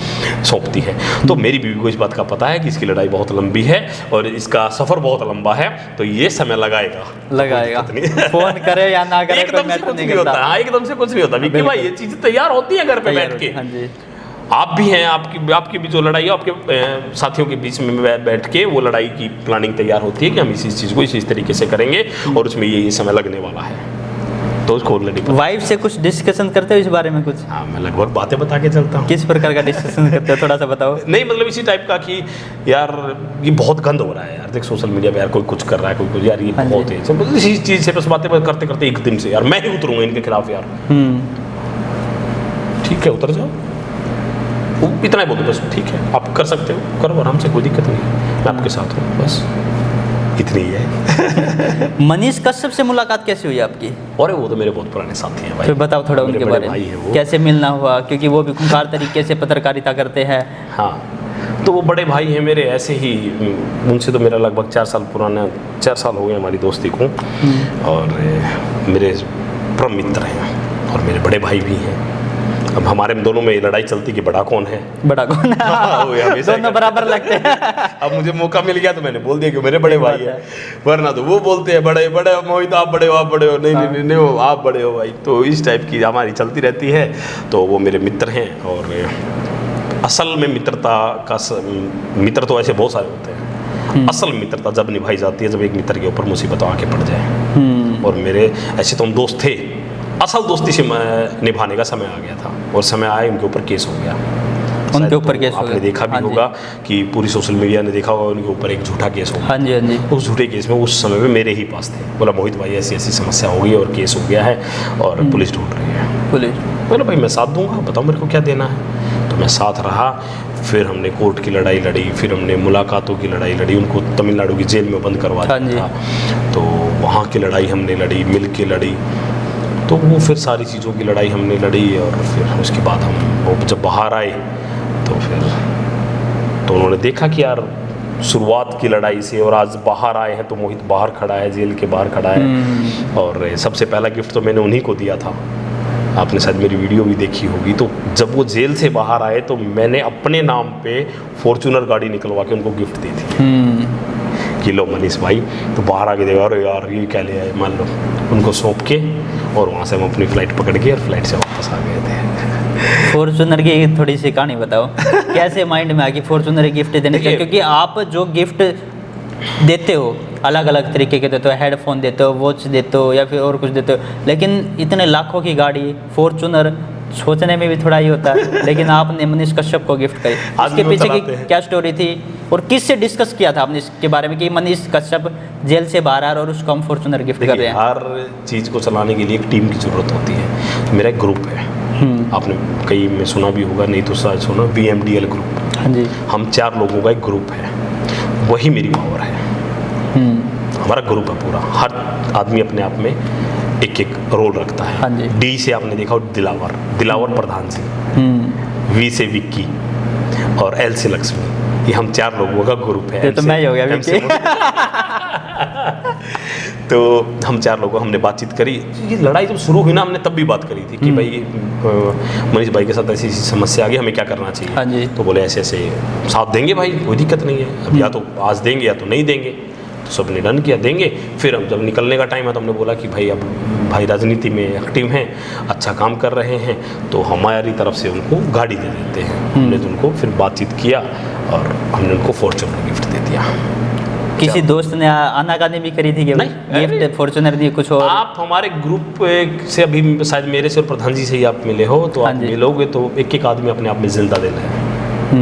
सौंपती है। तो मेरी बीवी को इस बात का पता है कि इसकी लड़ाई बहुत लंबी है और इसका सफ़र बहुत लंबा है, तो ये समय लगाएगा। फोन करे या ना करे एकदम से कुछ नहीं होता। हाँ, एकदम से कुछ नहीं होता विक्की भाई, ये चीज़ें तैयार होती है घर पे बैठ के। हाँ जी, आप भी हैं, आपकी भी जो लड़ाई है आपके साथियों के बीच में बैठ के वो लड़ाई की प्लानिंग तैयार होती है कि हम इस चीज़ को इस तरीके से करेंगे और उसमें ये समय लगने वाला है, तो उसको ऑलरेडी वाइफ से कुछ डिस्कशन करते हो इस बारे में कुछ? हाँ, मैं लगभग बातें बता के चलता हूँ। किस प्रकार का डिस्कशन करते हो, थोड़ा सा बताओ। नहीं मतलब इसी टाइप का कि यार ये बहुत गंद हो रहा है यार, देख सोशल मीडिया पे यार कोई कुछ कर रहा है, कोई कुछ, यार ये बहुत है, इसी चीज़ से बस बातें करते करते एक दिन से यार मैं ही उतरूँगा इनके खिलाफ यार। ठीक है, उतर जाओ, वो इतना ही बोलते बस, ठीक है आप कर सकते हो, करो आराम से, कोई दिक्कत नहीं है, मैं आपके साथ हूँ, बस इतनी ही है। मनीष कश्यप से मुलाकात कैसे हुई आपकी? और वो तो मेरे बहुत पुराने साथी हैं भाई। तो बताओ थोड़ा उनके बारे में, कैसे मिलना हुआ, क्योंकि वो भी खूंखार तरीके से पत्रकारिता करते हैं। हाँ, तो वो बड़े भाई हैं मेरे, ऐसे ही उनसे तो मेरा लगभग 4 साल पुराना, 4 साल हो गए हमारी दोस्ती को, और मेरे परम मित्र हैं और मेरे बड़े भाई भी हैं। अब हमारे दोनों में लड़ाई चलती कि बड़ा कौन है, बड़ा कौन है। हाँ, दोनों बराबर लगते हैं। अब मुझे मौका मिल गया तो मैंने बोल दिया कि मेरे बड़े भाई है, वरना तो वो बोलते हैं बड़े बड़े मोहित आप बड़े हो, आप बड़े हो, नहीं वो आप बड़े हो भाई। तो इस टाइप की हमारी चलती रहती है। तो वो मेरे मित्र हैं और असल में मित्र तो ऐसे बहुत सारे होते हैं, असल मित्रता जब निभाई जाती है जब एक मित्र के ऊपर मुसीबत आके पड़ जाए। और मेरे ऐसे तो हम दोस्त थे, असल दोस्ती से निभाने का समय आ गया था और समय आया उनके ऊपर केस हो गया। उनके ऊपर केस हो गया, आपने देखा भी होगा कि पूरी सोशल मीडिया ने देखा होगा, उनके ऊपर एक झूठा केस हो गया। हाँ जी, हाँ जी। उस झूठे केस में उस समय में मेरे ही पास थे, बोला मोहित भाई ऐसी ऐसी समस्या हो गई और केस हो गया है और पुलिस ढूंढ रही है। पुलिस बोला भाई मैं साथ दूंगा, बताओ मेरे को क्या देना है। तो मैं साथ रहा, फिर हमने कोर्ट की लड़ाई लड़ी, फिर हमने मुलाकातों की लड़ाई लड़ी, उनको तमिलनाडु की जेल में बंद करवा दिया था, तो वहाँ की लड़ाई हमने लड़ी, मिल के लड़ी। तो वो फिर सारी चीज़ों की लड़ाई हमने लड़ी और फिर उसके बाद हम वो जब बाहर आए तो उन्होंने देखा कि यार शुरुआत की लड़ाई से और आज बाहर आए हैं तो मोहित बाहर खड़ा है, जेल के बाहर खड़ा है। और सबसे पहला गिफ्ट तो मैंने उन्हीं को दिया था, आपने शायद मेरी वीडियो भी देखी होगी। तो जब वो जेल से बाहर आए तो मैंने अपने नाम पे फॉर्च्यूनर गाड़ी निकलवा के उनको गिफ्ट दी थी कि लो मनीष भाई, तो बाहर आके देखा और यार ये क्या ले आए, मान लो उनको सौंप के, और वहाँ से हम अपनी फ़्लाइट पकड़ के और फ्लाइट से वापस आ गए थे। फॉर्च्यूनर की थोड़ी सी कहानी बताओ, कैसे माइंड में आ गई फॉर्च्यूनर गिफ्ट देने के? क्योंकि आप जो गिफ्ट देते हो अलग अलग तरीके के देते हो, हेडफोन देते हो, वॉच देते हो या फिर और कुछ देते हो, लेकिन इतने लाखों की गाड़ी फॉर्च्यूनर सोचने में भी थोड़ा ही होता है, लेकिन आपने मनीष कश्यप को गिफ्ट करी। इसके पीछे की क्या स्टोरी थी और किससे डिस्कस किया था आपने इसके बारे में कि मनीष कश्यप जेल से बाहर आ रहा और उसको हम फॉर्च्यूनर गिफ्ट कर रहे हैं? हर चीज़ को चलाने के लिए एक टीम की ज़रूरत होती है। मेरा एक ग्रुप है, आपने कई में सुना भी होगा, नहीं तो शायद सुना, VMDL ग्रुप। हाँ जी। हम 4 लोगों का एक ग्रुप है, वही मेरी पावर है। हमारा ग्रुप है पूरा, हर आदमी अपने आप में एक एक रोल रखता है। हाँ जी। D से आपने देखा दिलावर प्रधान जी, V से विक्की और L से लक्ष्मी, ये हम 4 लोगों का ग्रुप है। ये तो मैं ही हो गया विक्की। तो हम 4 लोगों हमने बातचीत करी, ये लड़ाई जब शुरू हुई ना हमने तब भी बात करी थी कि भाई मनीष भाई के साथ ऐसी ऐसी समस्या आ गई, हमें क्या करना चाहिए। हाँ जी। तो बोले ऐसे ऐसे साथ देंगे भाई, कोई दिक्कत नहीं है, अब या तो आज देंगे या तो नहीं देंगे। तो सबने डन किया देंगे। फिर हम जब निकलने का टाइम है तो हमने बोला कि भाई अब भाई राजनीति में एक्टिव हैं, अच्छा काम कर रहे हैं, तो हमारी तरफ से उनको गाड़ी दे देते हैं। हमने तो उनको फिर बातचीत किया और हमने उनको फॉर्च्यूनर गिफ्ट दे दिया। किसी दोस्त ने आनाकानी भी करी थी कि गिफ्ट फॉर्च्यूनर दिए कुछ और? आप हमारे ग्रुप से अभी शायद मेरे से और प्रधान जी से ही आप मिले हो, तो आप मिलोगे तो एक एक आदमी अपने आप में जिंदा दिल है।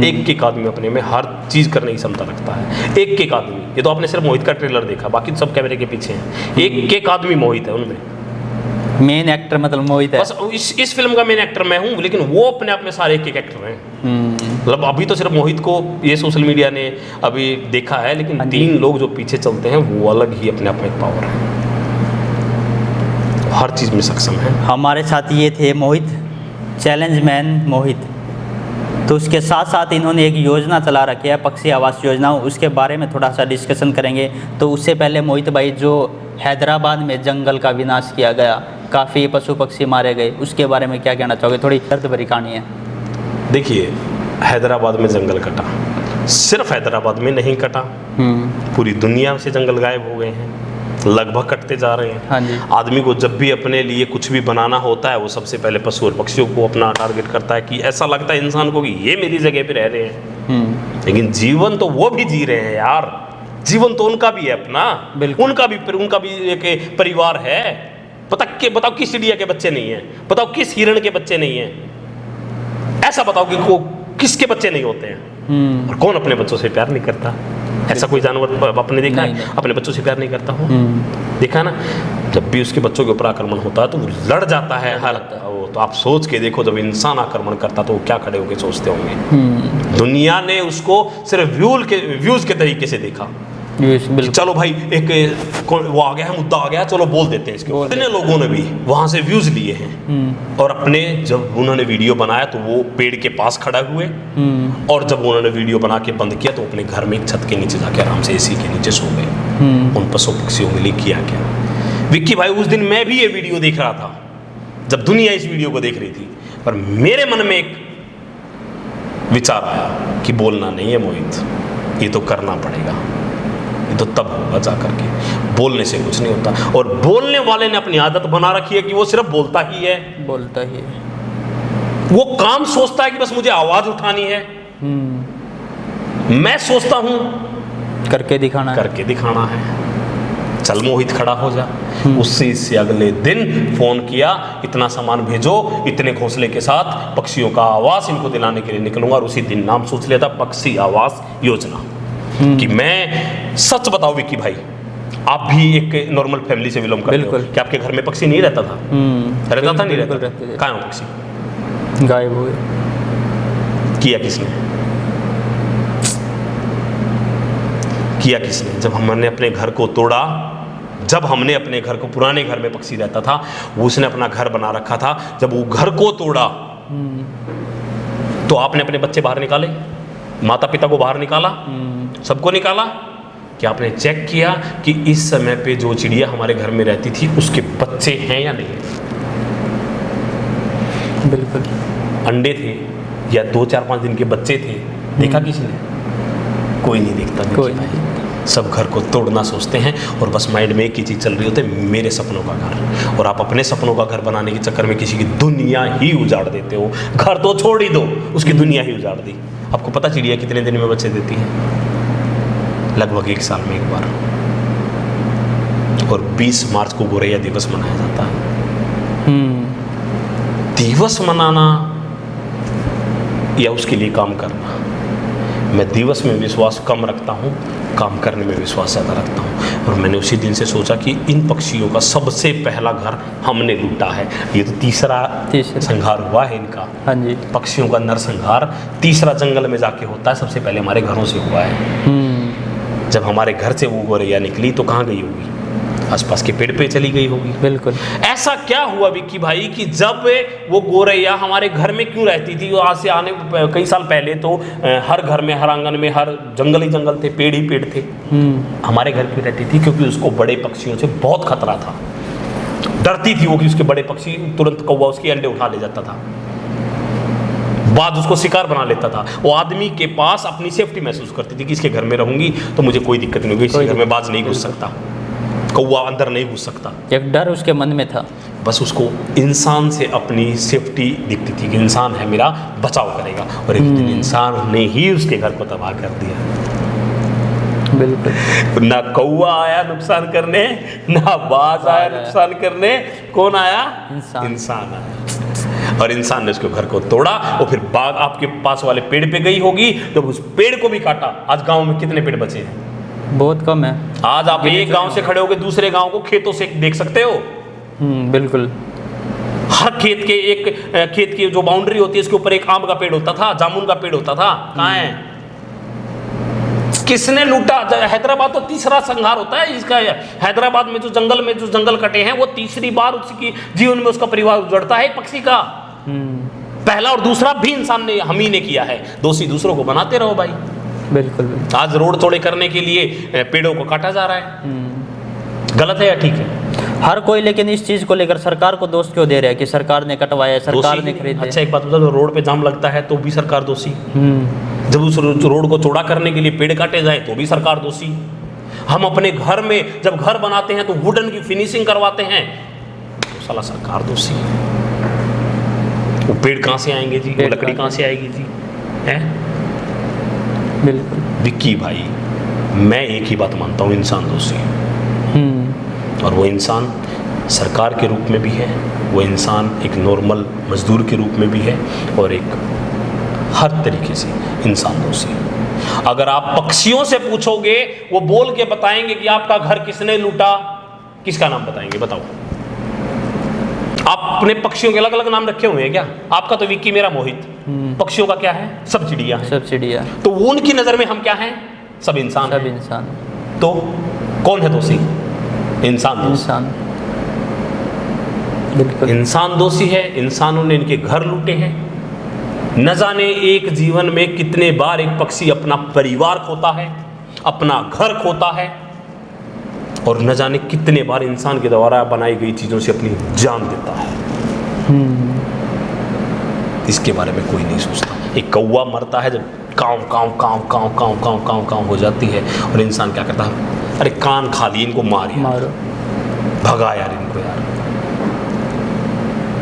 एक एक आदमी अपने में हर चीज़ करने की क्षमता रखता है। एक एक आदमी, ये तो आपने सिर्फ मोहित का ट्रेलर देखा, बाकी सब कैमरे के पीछे हैं। एक एक आदमी मोहित है, उनमें मेन एक्टर मतलब मोहित है। बस इस फिल्म का मेन एक्टर मैं हूँ, लेकिन वो अपने आप में सारे एक एक एक्टर हैं। मतलब अभी तो सिर्फ मोहित को ये सोशल मीडिया ने अभी देखा है, लेकिन हाँ जी। 3 लोग जो पीछे चलते हैं वो अलग ही अपने आप में एक पावर है, हर चीज़ में सक्षम है। हमारे साथ ये थे मोहित, चैलेंज मैन मोहित। तो उसके साथ साथ इन्होंने एक योजना चला रखी है, पक्षी आवास योजना, उसके बारे में थोड़ा सा डिस्कशन करेंगे। तो उससे पहले मोहित भाई, जो हैदराबाद में जंगल का विनाश किया गया, काफ़ी पशु पक्षी मारे गए, उसके बारे में क्या कहना चाहोगे? थोड़ी दर्द भरी कहानी है। देखिए, हैदराबाद में जंगल कटा, सिर्फ हैदराबाद में नहीं कटा, पूरी दुनिया से जंगल गायब हो गए हैं, लगभग कटते जा रहे हैं। हाँ जी। आदमी को जब भी अपने लिए कुछ भी बनाना होता है, वो सबसे पहले पशु और पक्षियों को अपना टारगेट करता है कि ऐसा लगता है इंसान को कि ये मेरी जगह पे रह रहे हैं। लेकिन जीवन तो वो भी जी रहे हैं यार, जीवन तो उनका भी है अपना, बिल्कुल। उनका भी एक परिवार है। बताओ किस चिड़िया के बच्चे नहीं है, बताओ किस हिरण के बच्चे नहीं है, ऐसा बताओ कि किसके बच्चे नहीं होते हैं। और कौन अपने बच्चों से प्यार नहीं करता? ऐसा कोई जानवर आपने देखा है अपने बच्चों से प्यार नहीं करता हो? देखा ना, जब भी उसके बच्चों के ऊपर आक्रमण होता है तो वो लड़ जाता है हर वो। तो आप सोच के देखो, जब इंसान आक्रमण करता तो वो क्या खड़े होकर सोचते होंगे। दुनिया ने उसको सिर्फ व्यूज के तरीके से देखा कि चलो भाई, एक वो आ गया है, मुद्दा आ गया, चलो बोल देते हैं इसके। इतने लोगों ने भी वहाँ से व्यूज लिए हैं, और अपने जब उन्होंने वीडियो बनाया तो वो पेड़ के पास खड़ा हुए, और जब उन्होंने वीडियो बना के बंद किया तो अपने घर में एक छत के नीचे जाके आराम से एसी के नीचे सो गए। उन पशु पक्षियों के लिए किया क्या विक्की भाई? उस दिन मैं भी ये वीडियो देख रहा था, जब दुनिया इस वीडियो को देख रही थी, पर मेरे मन में एक विचार आया कि बोलना नहीं है मोहित, ये तो करना पड़ेगा, ये तो तब होगा जा करके, बोलने से कुछ नहीं होता। और बोलने वाले ने अपनी आदत बना रखी है कि वो सिर्फ बोलता ही है, वो काम सोचता है कि बस मुझे आवाज उठानी है। मैं सोचता हूं करके दिखाना है। चल मोहित खड़ा हो जा। उससे इससे अगले दिन फोन किया, इतना सामान भेजो, इतने घोंसले के साथ पक्षियों का आवास इनको दिलाने के लिए निकलूंगा। और उसी दिन नाम सोच लिया था पक्षी आवास योजना। कि मैं सच बताऊं विक्की भाई, आप भी एक नॉर्मल फैमिली से बिलोंग करते हो, कि आपके घर में पक्षी नहीं रहता था? रहता था, नहीं रहता? कहाँ है पक्षी? गायब हो गए। किया किसने? जब हमने अपने घर को तोड़ा, जब हमने अपने घर को, पुराने घर में पक्षी रहता था, वो उसने अपना घर बना रखा था, जब वो घर को तोड़ा तो आपने अपने बच्चे बाहर निकाले, माता पिता को बाहर निकाला, सबको निकाला। क्या आपने चेक किया कि इस समय पे जो चिड़िया हमारे घर में रहती थी उसके बच्चे हैं या नहीं? बिल्कुल। अंडे थे या 2-4-5 दिन के बच्चे थे, देखा किसी ने? कोई नहीं देखता। कोई नहीं। सब घर को तोड़ना सोचते हैं, और बस माइंड में एक ही चीज़ चल रही होती है, मेरे सपनों का घर। और आप अपने सपनों का घर बनाने के चक्कर में किसी की दुनिया ही उजाड़ देते हो। घर तो छोड़ ही दो, उसकी दुनिया ही उजाड़ दी। आपको पता चिड़िया कितने दिन में बच्चे देती है? लगभग 1 साल में एक बार। और 20 मार्च को गोरैया दिवस मनाया जाता है। दिवस मनाना या उसके लिए काम करना, मैं दिवस में विश्वास कम रखता हूँ, काम करने में विश्वास ज़्यादा रखता हूँ। और मैंने उसी दिन से सोचा कि इन पक्षियों का सबसे पहला घर हमने लूटा है। ये तो तीसरा संहार हुआ है इनका। हाँ जी। पक्षियों का नरसंहार तीसरा जंगल में जाके होता है, सबसे पहले हमारे घरों से हुआ है। जब हमारे घर से वो गोरैया निकली तो कहाँ गई होगी? आसपास के पेड़ पे चली गई होगी। बिल्कुल। ऐसा क्या हुआ विक्की भाई कि जब वो गोरैया हमारे घर में क्यों रहती थी? वो आज से आने कई साल पहले तो हर घर में, हर आंगन में, हर जंगल ही जंगल थे, पेड़ ही पेड़ थे। हमारे घर क्यों रहती थी? क्योंकि उसको बड़े पक्षियों से बहुत खतरा था। डरती थी वो कि उसके बड़े पक्षी, तुरंत कौवा उसके अंडे उठा ले जाता था, बाद उसको शिकार बना लेता था। वो आदमी के पास अपनी सेफ्टी महसूस करती थी कि इसके घर में रहूंगी तो मुझे कोई दिक्कत नहीं होगी, इसके घर में बाज नहीं घुस सकता, कौवा अंदर नहीं घुस सकता। एक डर उसके मन में था। बस उसको इंसान से अपनी सेफ्टी दिखती थी कि इंसान है, मेरा बचाव करेगा। और एक दिन इंसान ने ही उसके घर को तबाह कर दिया। बिल्कुल। ना कौवा आया नुकसान करने, ना बाज आया नुकसान करने, कौन आया? इंसान आया। और इंसान ने उसके घर को तोड़ा। और फिर बाघ आपके पास वाले पेड़ पे गई होगी, जब उस पेड़ को भी काटा। आज गांव में कितने पेड़ बचे हैं? बहुत कम है। आज आप एक गांव से खड़े होकर दूसरे गांव को खेतों से देख सकते हो। बिल्कुल। हर खेत के एक खेत की जो बाउंड्री होती है इसके ऊपर एक आम का पेड़ होता था, जामुन का पेड़ होता था, कहाँ है? किसने लूटा? हैदराबाद तो तीसरा संहार होता है इसका। हैदराबाद में जो जंगल कटे हैं वो तीसरी बार उसकी जीवन में उसका परिवार उजड़ता है पक्षी का। पहला और दूसरा भी इंसान ने, हम ही ने किया है। दोषी दूसरों को बनाते रहो भाई। बिल्कुल बिल्कुल। आज रोड चौड़े करने के लिए पेड़ों को काटा जा रहा है, गलत है या ठीक है? हर कोई लेकिन इस चीज को लेकर सरकार को दोष क्यों दे रहा है कि सरकार ने कटवाया, सरकार ने खरीदे? अच्छा एक बात बता दो, रोड पे जाम लगता है तो भी सरकार दोषी। जब उस रोड को चौड़ा करने के लिए पेड़ काटे जाए तो भी सरकार दोषी। हम अपने घर में जब घर बनाते हैं तो वुडन की फिनिशिंग करवाते हैं तो साला सरकार दोषी। वो पेड़ कहाँ से आएंगे जी, वो लकड़ी कहाँ से आएगी जी? है बिल्कुल विक्की भाई, मैं एक ही बात मानता हूँ, इंसान दोषी है। और वो इंसान सरकार के रूप में भी है, वो इंसान एक नॉर्मल मजदूर के रूप में भी है, और एक हर तरीके से इंसान दोषी है। अगर आप पक्षियों से पूछोगे वो बोल के बताएंगे कि आपका घर किसने लूटा, किसका नाम बताएंगे बताओ? आप अपने पक्षियों के अलग अलग नाम रखे हुए हैं क्या? आपका तो विक्की, मेरा मोहित। पक्षियों का क्या है? सब चिड़िया है। सब चिड़िया। तो वो उनकी नज़र में हम क्या हैं? सब इंसान। सब इंसान। तो कौन है दोषी? इंसान। बिल्कुल इंसान दोषी है। इंसानों ने इनके घर लूटे हैं। न जाने एक जीवन में कितने बार एक पक्षी अपना परिवार खोता है, अपना घर खोता है, और न जाने कितने बार इंसान के द्वारा बनाई गई चीज़ों से अपनी जान देता है। इसके बारे में कोई नहीं सोचता। एक कौवा मरता है जब काँव काँव काँव काँव काँव काँव काँव काँव हो जाती है, और इंसान क्या करता है? अरे कान खा लिए, इनको मारो, भगा यार इनको यार।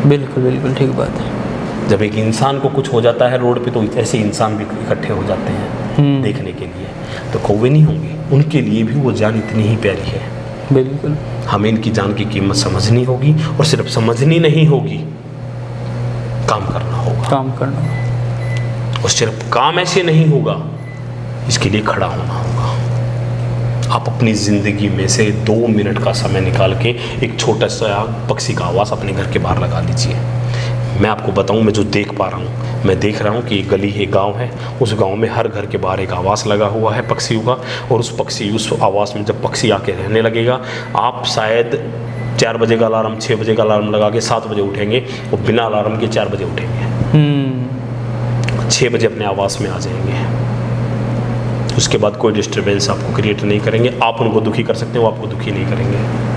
बिल्कुल बिल्कुल ठीक बात है। जब एक इंसान को कुछ हो जाता है रोड पे तो ऐसे इंसान भी इकट्ठे हो जाते हैं देखने के लिए। तो कौवे नहीं होंगे, उनके लिए भी वो जान इतनी ही प्यारी है। बिल्कुल हमें इनकी जान की कीमत समझनी होगी, और सिर्फ समझनी नहीं होगी, काम करना होगा। और सिर्फ काम ऐसे नहीं होगा, इसके लिए खड़ा होना होगा। आप अपनी ज़िंदगी में से 2 मिनट का समय निकाल के एक छोटा सा पक्षी का आवाज़ अपने घर के बाहर लगा लीजिए। मैं आपको बताऊं, मैं जो देख पा रहा हूं, मैं देख रहा हूं कि एक गली है, गांव है, उस गांव में हर घर के बाहर एक आवास लगा हुआ है पक्षियों का। और उस आवास में जब पक्षी आके रहने लगेगा, आप शायद 4 बजे का अलार्म, 6 बजे का अलार्म लगा के 7 बजे उठेंगे, और बिना अलार्म के 4 बजे उठेंगे, 6 बजे अपने आवास में आ जाएंगे। उसके बाद कोई डिस्टर्बेंस आपको क्रिएट नहीं करेंगे। आप उनको दुखी कर सकते हैं, वो आपको दुखी नहीं करेंगे।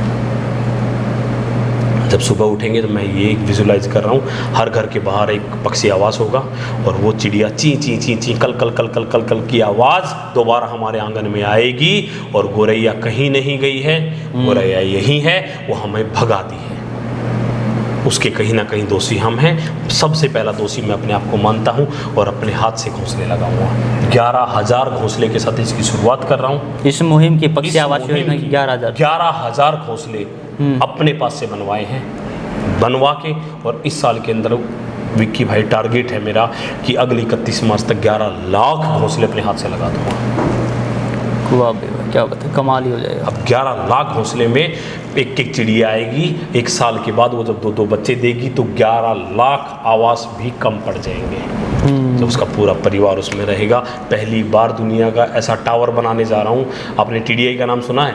जब सुबह उठेंगे तो मैं ये विजुलाइज कर रहा हूँ, हर घर के बाहर एक पक्षी आवाज़ होगा, और वो चिड़िया ची ची ची ची कल कल कल कल कल कल की आवाज़ दोबारा हमारे आंगन में आएगी। और गोरैया कहीं नहीं गई है, गोरैया यही है, वो हमें भगा दी है। उसके कहीं ना कहीं दोषी हम हैं। सबसे पहला दोषी मैं अपने आप को मानता हूँ, और अपने हाथ से घोंसले लगाऊंगा। 11,000 घोंसले के साथ इसकी शुरुआत कर रहा हूँ। इस मुहिम की पक्षी आवास योजना 11,000 घोंसले अपने पास से बनवाए हैं, बनवा के, और इस साल के अंदर विक्की भाई टारगेट है मेरा कि अगली 31 मार्च तक 11 लाख घोंसले अपने हाथ से लगा दूंगा। वाह बेवा, क्या बात है, कमाल ही हो जाएगा। अब 11 लाख घोंसले में एक एक चिड़िया आएगी। 1 साल के बाद वो जब 2-2 बच्चे देगी तो 11 लाख आवास भी कम पड़ जाएंगे। तो उसका पूरा परिवार उसमें रहेगा। पहली बार दुनिया का ऐसा टावर बनाने जा रहा हूँ। आपने TDI का नाम सुना है?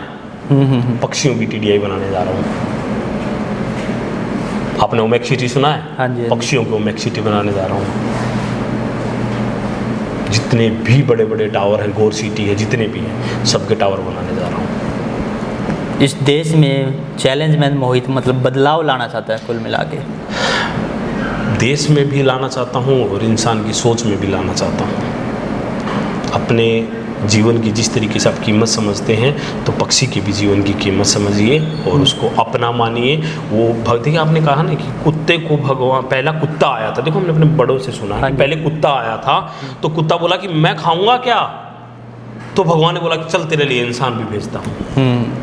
पक्षियों की TDI बनाने जा रहा हूँ। आपने ओमेक सिटी सुना है? हाँ जी। पक्षियों की ओमेक सिटी बनाने जा रहा हूँ। जितने भी बड़े बड़े टावर हैं, गोर सिटी है, जितने भी हैं, सबके टावर बनाने जा रहा हूँ। इस देश में चैलेंज मैन मोहित मतलब बदलाव लाना चाहता है कुल मिला के। देश में भी लाना चाहता हूँ और इंसान की सोच में भी लाना चाहता हूँ। अपने जीवन की जिस तरीके से आप कीमत समझते हैं, तो पक्षी की भी जीवन की कीमत समझिए और उसको अपना मानिए। वो देखिए, आपने कहा ना कि कुत्ते को भगवान, पहला कुत्ता आया था। देखो, हमने अपने बड़ों से सुना है कि पहले कुत्ता आया था, तो कुत्ता बोला कि मैं खाऊंगा क्या, तो भगवान ने बोला कि चल तेरे लिए इंसान भी भेजता हूँ।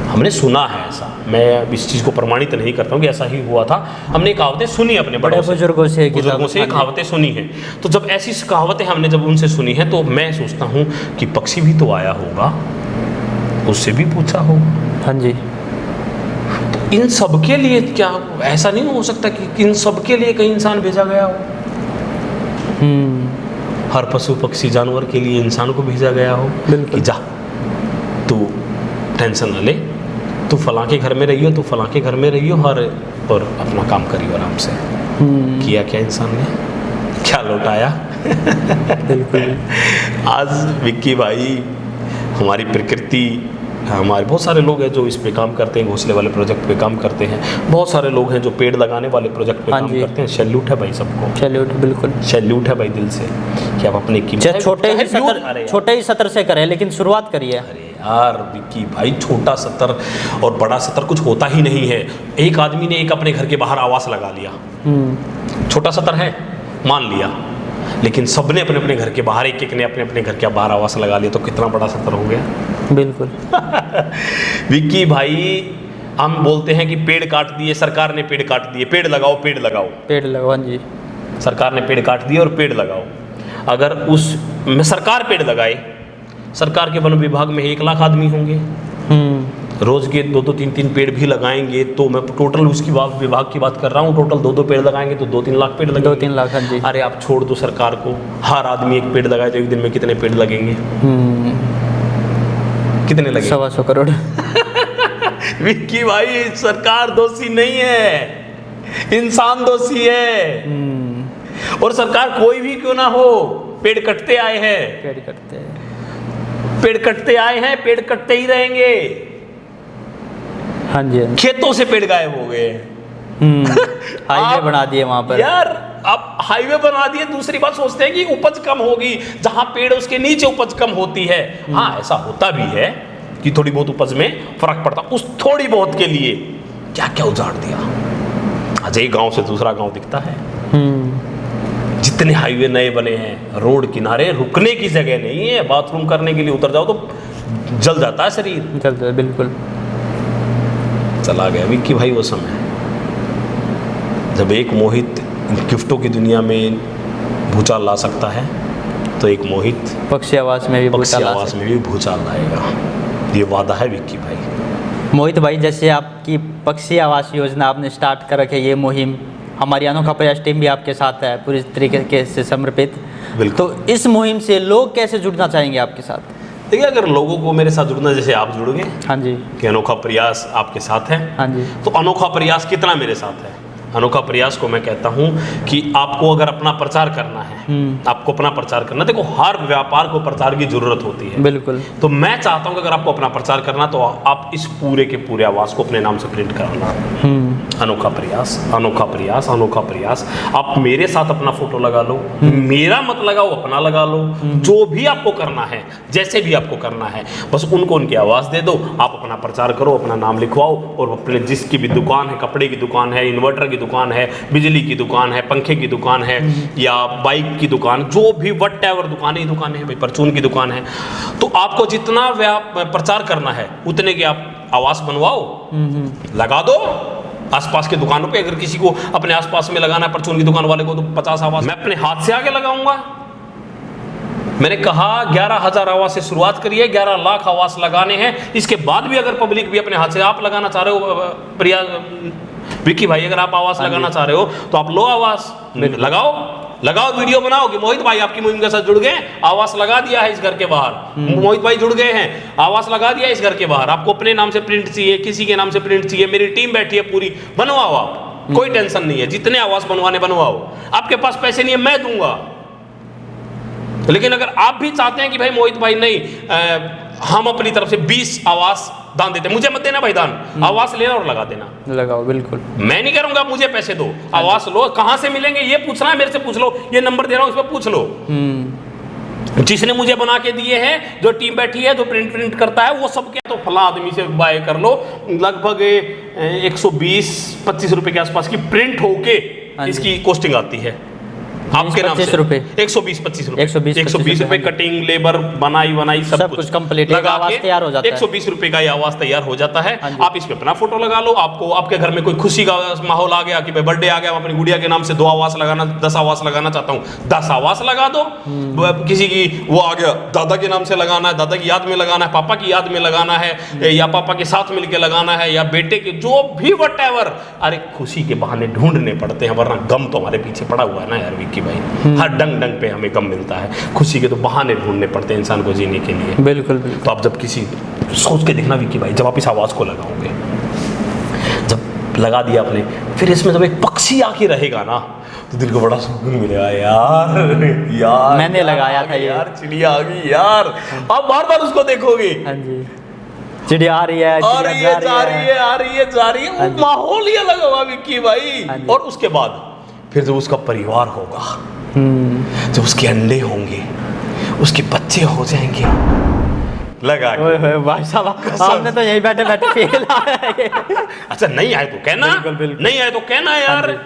हमने सुना है ऐसा। मैं इस चीज़ को प्रमाणित नहीं करता हूँ कि ऐसा ही हुआ था। हमने कहावतें सुनी अपने बड़े बुजुर्गों से कहावतें सुनी हैं। तो जब ऐसी कहावतें हमने जब उनसे सुनी हैं, तो मैं सोचता हूँ कि पक्षी भी तो आया होगा, उससे भी पूछा होगा। हाँ जी। तो इन सब के लिए क्या ऐसा नहीं हो सकता कि इन सब के लिए कहीं इंसान भेजा गया हो? हर पशु पक्षी जानवर के लिए इंसान को भेजा गया हो कि जा तू टेंशन न ले, तू फलां के घर में रहियो, तू फलां के घर में रहियो, और अपना काम करियो आराम से। किया क्या इंसान ने? क्या लौटाया? बिल्कुल। आज विक्की भाई, हमारी प्रकृति, हमारे बहुत सारे लोग हैं जो इस पे काम करते हैं, घोंसले वाले प्रोजेक्ट पे काम करते हैं। बहुत सारे लोग हैं जो पेड़ लगाने वाले प्रोजेक्ट पे काम करते हैं। सैल्यूट है भाई सबको, सैल्यूट, बिल्कुल सैल्यूट है भाई दिल से कि आप अपने छोटे ही सतर से करें, लेकिन शुरुआत करिए। अरे यार विक्की भाई, छोटा सतर और बड़ा सतर कुछ होता ही नहीं है। एक आदमी ने एक अपने घर के बाहर आवास लगा लिया, छोटा सतर है मान लिया, लेकिन सबने अपने अपने घर के बाहर, एक ने अपने अपने घर के बाहर आवास लगा लिया, तो कितना बड़ा सतर हो गया। बिल्कुल। विक्की भाई, हम बोलते हैं कि पेड़ काट दिए, सरकार ने पेड़ काट दिए, पेड़ लगाओ, पेड़ लगाओ, पेड़ लगाओ। जी, सरकार ने पेड़ काट दिए और पेड़ लगाओ। अगर उस में सरकार पेड़ लगाए, सरकार के वन विभाग में 1 लाख आदमी होंगे, रोज के 2-2, 3-3 पेड़ भी लगाएंगे, तो मैं टोटल उसकी विभाग की बात कर रहा हूँ, टोटल 2-2 पेड़ लगाएंगे तो 2-3 लाख पेड़ लगेंगे। 2-3 लाख, हाँ जी। अरे आप छोड़ दो सरकार को, हर आदमी एक पेड़ लगाए तो एक दिन में कितने पेड़ लगेंगे? कितने लगेंगे? 125 करोड़। विक्की भाई, सरकार दोषी नहीं है, इंसान दोषी है। और सरकार कोई भी क्यों ना हो, पेड़ कटते आए हैं, पेड़ कटते हैं, पेड़ कटते आए हैं, पेड़ कटते ही रहेंगे। हाँ जी। खेतों से पेड़ गायब हो गए, हाईवे बना दिए वहां पर यार। अब हाईवे बना दिए, दूसरी बात सोचते हैं कि उपज कम होगी, जहां पेड़ उसके नीचे उपज कम होती है। हाँ, ऐसा होता भी है कि थोड़ी बहुत उपज में फर्क पड़ता, उस थोड़ी बहुत के लिए क्या क्या उजाड़ दिया। आज एक गांव से दूसरा गांव दिखता है। जितने हाईवे नए बने हैं, रोड किनारे रुकने की जगह नहीं है, बाथरूम करने के लिए उतर जाओ तो जल जाता है शरीर, जल जाता है। बिल्कुल। चला गया विक्की भाई वो समय, जब एक मोहित गिफ्टों की दुनिया में भूचाल ला सकता है, तो एक मोहित पक्षी आवास में भी भूचाल लाएगा। ये वादा है विक्की भाई। मोहित भाई, जैसे आपकी पक्षी आवास योजना आपने स्टार्ट कर रखी है, ये मुहिम, हमारी अनोखा प्रयास टीम भी आपके साथ है पूरी तरीके से समर्पित। तो इस मुहिम से लोग कैसे जुड़ना चाहेंगे आपके साथ? देखिए, अगर लोगों को मेरे साथ जुड़ना, जैसे आप जुड़ोगे, हाँ जी, कि अनोखा प्रयास आपके साथ है, हाँ जी, तो अनोखा प्रयास कितना मेरे साथ है? अनोखा प्रयास को मैं कहता हूँ कि आपको अगर अपना प्रचार करना है, आपको अपना प्रचार करना, देखो हर व्यापार को प्रचार की जरूरत होती है। बिल्कुल। तो मैं चाहता हूँ कि अगर आपको अपना प्रचार करना, तो आप इस पूरे के पूरे आवास को अपने नाम से प्रिंट कराना। अनोखा प्रयास, अनोखा प्रयास, अनोखा प्रयास। आप मेरे साथ अपना फोटो लगा लो, मेरा मत लगाओ, अपना लगा लो, जो भी आपको करना है, जैसे भी आपको करना है, बस उनको उनकी आवाज़ दे दो, आप अपना प्रचार करो, अपना नाम लिखवाओ, और अपने जिसकी भी दुकान है, कपड़े की दुकान है, इन्वर्टर की दुकान है, बिजली की दुकान है, पंखे की दुकान है, या बाइक की दुकान, जो भी वट एवर दुकान है भाई, परचून की दुकान है, तो आपको जितना प्रचार करना है उतने के आप आवास बनवाओ, लगा दो आसपास के दुकानों पे। अगर किसी को अपने आसपास में लगाना है, परचून की दुकान वाले को, तो 50 आवास मैं अपने हाथ से आगे लगाऊंगा। मैंने कहा 11,000 आवास से शुरुआत करिए, 11 लाख आवास लगाने हैं। इसके बाद भी अगर पब्लिक भी अपने हाथ से, आप लगाना चाह रहे हो प्रिया विक्की भाई, अगर आप आवास लगाना चाह रहे हो तो आप लो आवास, लगाओ, वीडियो बनाओ कि मोहित भाई आपकी मुहिम के साथ जुड़ गए, आवास लगा दिया है इस घर के बाहर, मोहित भाई जुड़ गए हैं, आवास लगा दिया इस घर के बाहर। आपको अपने नाम से प्रिंट चाहिए, किसी के नाम से प्रिंट चाहिए, मेरी टीम बैठी है पूरी, बनवाओ आप, कोई टेंशन नहीं है, जितने आवास बनवाने बनवाओ। आपके पास पैसे नहीं है, मैं दूंगा। लेकिन अगर आप भी चाहते हैं कि भाई मोहित भाई नहीं, हम अपनी तरफ से 20 आवास दान देते हैं, मुझे मत देना भाई दान, आवास लेना और लगा देना, लगाओ। बिल्कुल, मैं नहीं करूंगा, मुझे पैसे दो, आवास लो। कहां से मिलेंगे ये पूछना है मेरे से, पूछ लो, ये नंबर दे रहा हूं, इस पर पूछ लो। जिसने मुझे बना के दिए हैं, जो टीम बैठी है, जो प्रिंट करता है, वो सब क्या, तो फला आदमी से बाय कर लो। लगभग 120-25 रुपए के आसपास की प्रिंट होके इसकी कॉस्टिंग आती है। आपके नाम 25 से रुपए 120-25 रुपए 120 रुपए कटिंग, लेबर, बनाई सब कुछ कंप्लीट लगा आवाज के तैयार हो जाता है। 120 रुपए का ये आवाज तैयार हो जाता है। हाँ जी। आप इसमें अपना फोटो लगा लो, आपको आपके घर में कोई खुशी का माहौल आ गया कि भाई बर्थडे आ गया, अपनी गुड़िया के नाम से 2 आवास लगाना, 10 आवास लगाना चाहता हूँ, 10 आवास लगा दो। किसी की वो आ गया दादा के नाम से लगाना है, दादा की याद में लगाना है, पापा की याद में लगाना है, या पापा के साथ मिलकर लगाना है, या बेटे के, जो भी व्हाटएवर। अरे खुशी के बहाने ढूंढने पड़ते हैं, वरना गम तो हमारे पीछे पड़ा हुआ है ना यार विक्की भाई। हर डंग डंग पे हमें गम मिलता है, खुशी के तो बहाने ढूंढने पड़ते हैं इंसान को जीने के लिए। बिल्कुल बिल्कुल। तो आप जब किसी सोच के देखना विक्की भाई, जब आप इस आवाज़ को लगाओगे, जब लगा दिया आपने, फिर इसमें जब एक पक्षी आके रहेगा ना, तो दिल को बड़ा सुकून मिलेगा यार मैंने लगाया था ये। यार चिड़िया आ गई यार, आप बार बार उसको देखोगे। हाँ जी, चिड़िया आ रही है, आ रही है, जा रही है, आ रही है, जा रही है, वो माहौल ही अलग होगा विक्की भाई। और उसके बाद फिर जो उसका परिवार होगा, जो उसके अंडे होंगे, उसके बच्चे हो जाएंगे, लगा भाई साहब आपने तो यही बैठे बैठे फेल आया। अच्छा नहीं आए तो कहना, बिल्कुल, बिल्कुल। नहीं आए तो कहना यार।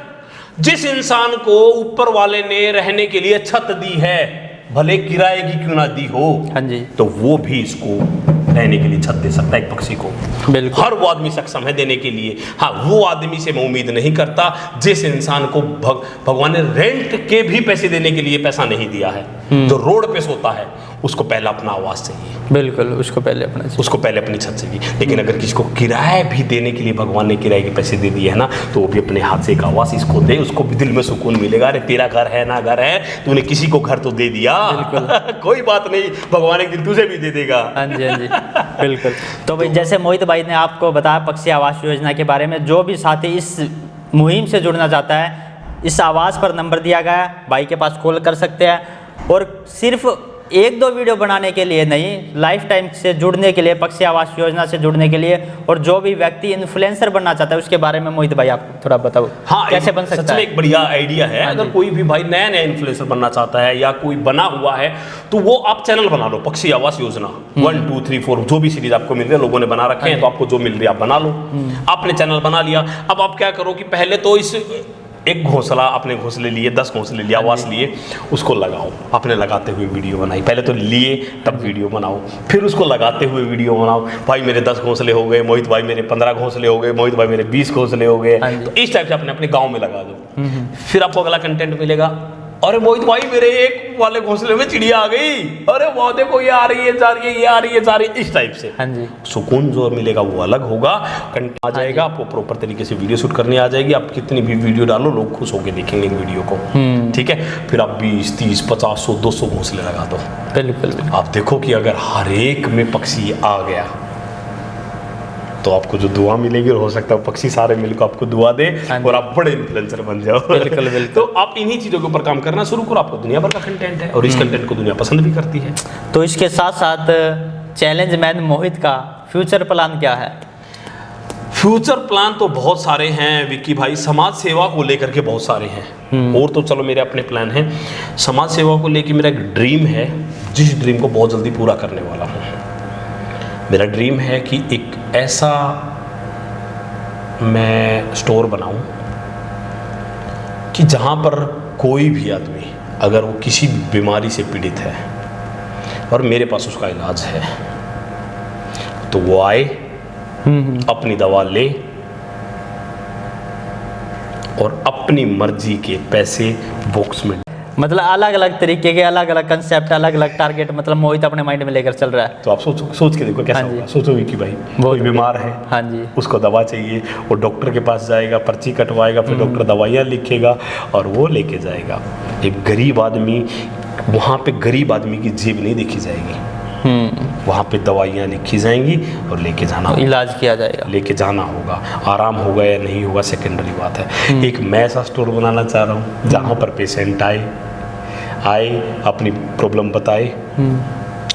जिस इंसान को ऊपर वाले ने रहने के लिए छत दी है, भले किराए की क्यों ना दी हो, हाँ जी, तो वो भी इसको रहने के लिए छत दे सकता है एक पक्षी को। बिल्कुल। हर वो आदमी सक्षम है देने के लिए। हाँ, वो आदमी से मैं उम्मीद नहीं करता जिस इंसान को भगवान ने रेंट के भी पैसे देने के लिए पैसा नहीं दिया है। जो रोड पे सोता है उसको पहला अपना आवास चाहिए, बिल्कुल, उसको पहले अपनी छत चाहिए। लेकिन अगर किसी को किराए भी देने के लिए भगवान ने किराए के पैसे दे दिए है ना, तो वो भी अपने हाथ से एक आवास इसको दे, उसको भी दिल में सुकून मिलेगा। अरे तेरा घर है ना, घर है, तूने किसी को घर तो दे दिया। कोई बात नहीं, भगवान एक दिन तुझे भी दे देगा। हाँ जी, हाँ जी, बिल्कुल। तो भाई जैसे मोहित भाई ने आपको बताया पक्षी आवास योजना के बारे में, जो भी साथी इस मुहिम से जुड़ना चाहता है, इस आवास पर नंबर दिया गया है, भाई के पास कॉल कर सकते हैं। और सिर्फ 1-2 वीडियो बनाने के लिए नहीं, लाइफ टाइम से जुड़ने के लिए, पक्षी आवास योजना से जुड़ने के लिए, और जो भी व्यक्ति इन्फ्लुएंसर बनना चाहता है उसके बारे में मोहित भाई आप थोड़ा बताओ। हाँ, कैसे बन सकता है? सच में एक बढ़िया आइडिया है। अगर कोई भी भाई नया नया इन्फ्लुएंसर बनना चाहता है या कोई बना हुआ है, तो वो आप चैनल बना लो, पक्षी आवास योजना 1, 2, 3, 4 जो भी सीरीज आपको मिल रही है, लोगों ने बना रखे हैं, तो आपको जो मिल रही है आप बना लो। आपने चैनल बना लिया, अब आप क्या करो कि पहले तो इस एक घोंसला, अपने घोंसले लिए, 10 घोंसले लिए, आवास लिए, उसको लगाओ। आपने लगाते हुए वीडियो बनाई, पहले तो लिए तब वीडियो बनाओ, फिर उसको लगाते हुए वीडियो बनाओ। भाई मेरे 10 घोंसले हो गए, मोहित भाई मेरे 15 घोंसले हो गए, मोहित भाई मेरे 20 घोंसले हो गए। तो इस टाइप से अपने अपने गाँव में लगा दो। फिर आपको अगला कंटेंट मिलेगा, अरे मोहित भाई मेरे एक वाले घोंसले में चिड़िया आ गई, अरे वो देखो ये आ रही है, जा रही है, ये आ रही है, जा रही है, इस टाइप से। हाँ जी, सुकून जो मिलेगा वो अलग होगा, कंटेंट आ जाएगा, आपको प्रॉपर तरीके से वीडियो शूट करने आ जाएगी। आप कितनी भी वीडियो डालो, लोग खुश होकर देखेंगे वीडियो को। ठीक है, फिर आप 20, 30, 50, 100, 200 घोंसले लगा दो। बिल्कुल। आप देखो कि अगर हर एक में पक्षी आ गया तो आपको जो दुआ मिलेगी, हो सकता है पक्षी सारे मिलकर आपको दुआ दे और आप बड़े इन्फ्लुएंसर बन जाओ। बिल्कुल बिल्कुल। तो आप इन्हीं चीज़ों के ऊपर काम करना शुरू करो, आपको दुनिया भर का कंटेंट है और इस कंटेंट को दुनिया पसंद भी करती है। तो इसके साथ साथ चैलेंज मैन मोहित का फ्यूचर प्लान क्या है? फ्यूचर प्लान तो बहुत सारे हैं विक्की भाई, समाज सेवा को लेकर के बहुत सारे हैं। और तो चलो मेरे अपने प्लान हैं, समाज सेवा को लेकर मेरा एक ड्रीम है, जिस ड्रीम को बहुत जल्दी पूरा करने वाला हूँ। मेरा ड्रीम है कि एक ऐसा मैं स्टोर बनाऊं कि जहां पर कोई भी आदमी अगर वो किसी बीमारी से पीड़ित है और मेरे पास उसका इलाज है, तो वो आए, अपनी दवा ले और अपनी मर्जी के पैसे बॉक्स में, मतलब अलग अलग तरीके के, अलग अलग कंसेप्ट, अलग अलग टारगेट, मतलब मोहित अपने माइंड में लेकर चल रहा है। तो आप सोच के देखो कैसा होगा। सोचो विक्की भाई, कोई बीमार है, हाँ जी, उसको दवा चाहिए, वो डॉक्टर के पास जाएगा, पर्ची कटवाएगा, फिर डॉक्टर दवाइयाँ लिखेगा और वो लेके जाएगा। एक गरीब आदमी, वहाँ पे गरीब आदमी की जेब नहीं देखी जाएगी, वहाँ पे दवाइयाँ लिखी जाएंगी और लेके जाना होगा, इलाज किया जाएगा, लेके जाना होगा। आराम होगा या नहीं होगा सेकेंडरी बात है। एक मैं ऐसा स्टोर बनाना चाह रहा हूँ जहाँ पर पेशेंट आए अपनी प्रॉब्लम बताए,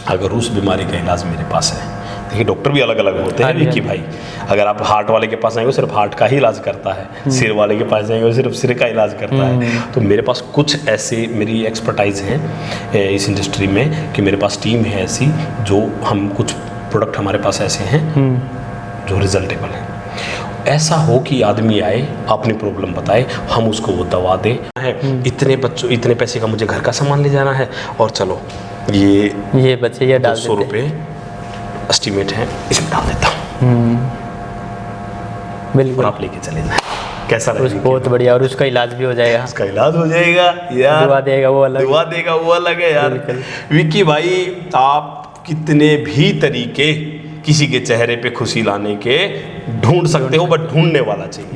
अगर उस बीमारी का इलाज मेरे पास है। देखिए डॉक्टर भी अलग अलग होते हैं विक्की भाई, अगर आप हार्ट वाले के पास आएंगे सिर्फ हार्ट का ही इलाज करता है, सिर वाले के पास जाएंगे सिर्फ सिर का इलाज करता है। तो मेरे पास कुछ ऐसे मेरी एक्सपर्टाइज है इस इंडस्ट्री में कि मेरे पास टीम है ऐसी, जो हम कुछ प्रोडक्ट हमारे पास ऐसे हैं जो रिजल्टेबल हैं। ऐसा हो कि आदमी आए, अपनी प्रॉब्लम बताए, हम उसको वो दवा दें है। इतने बच्चों, इतने पैसे का मुझे घर का सामान ले जाना है, और चलो ये बच्चे ये डाल 200 रुपये एस्टिमेट है, इसमें डाल देता हूँ, बिल्कुल और आप लेके चले जाए। कैसा रहेगा? बहुत बढ़िया, और उसका इलाज भी हो जाएगा, उसका इलाज हो जाएगा यार, दुआ देगा वो अलग, दुआ देगा वो अलग है यार। विक्की भाई, आप कितने भी तरीके किसी के चेहरे पे खुशी लाने के ढूंढ सकते हो, बट ढूंढने वाला चाहिए।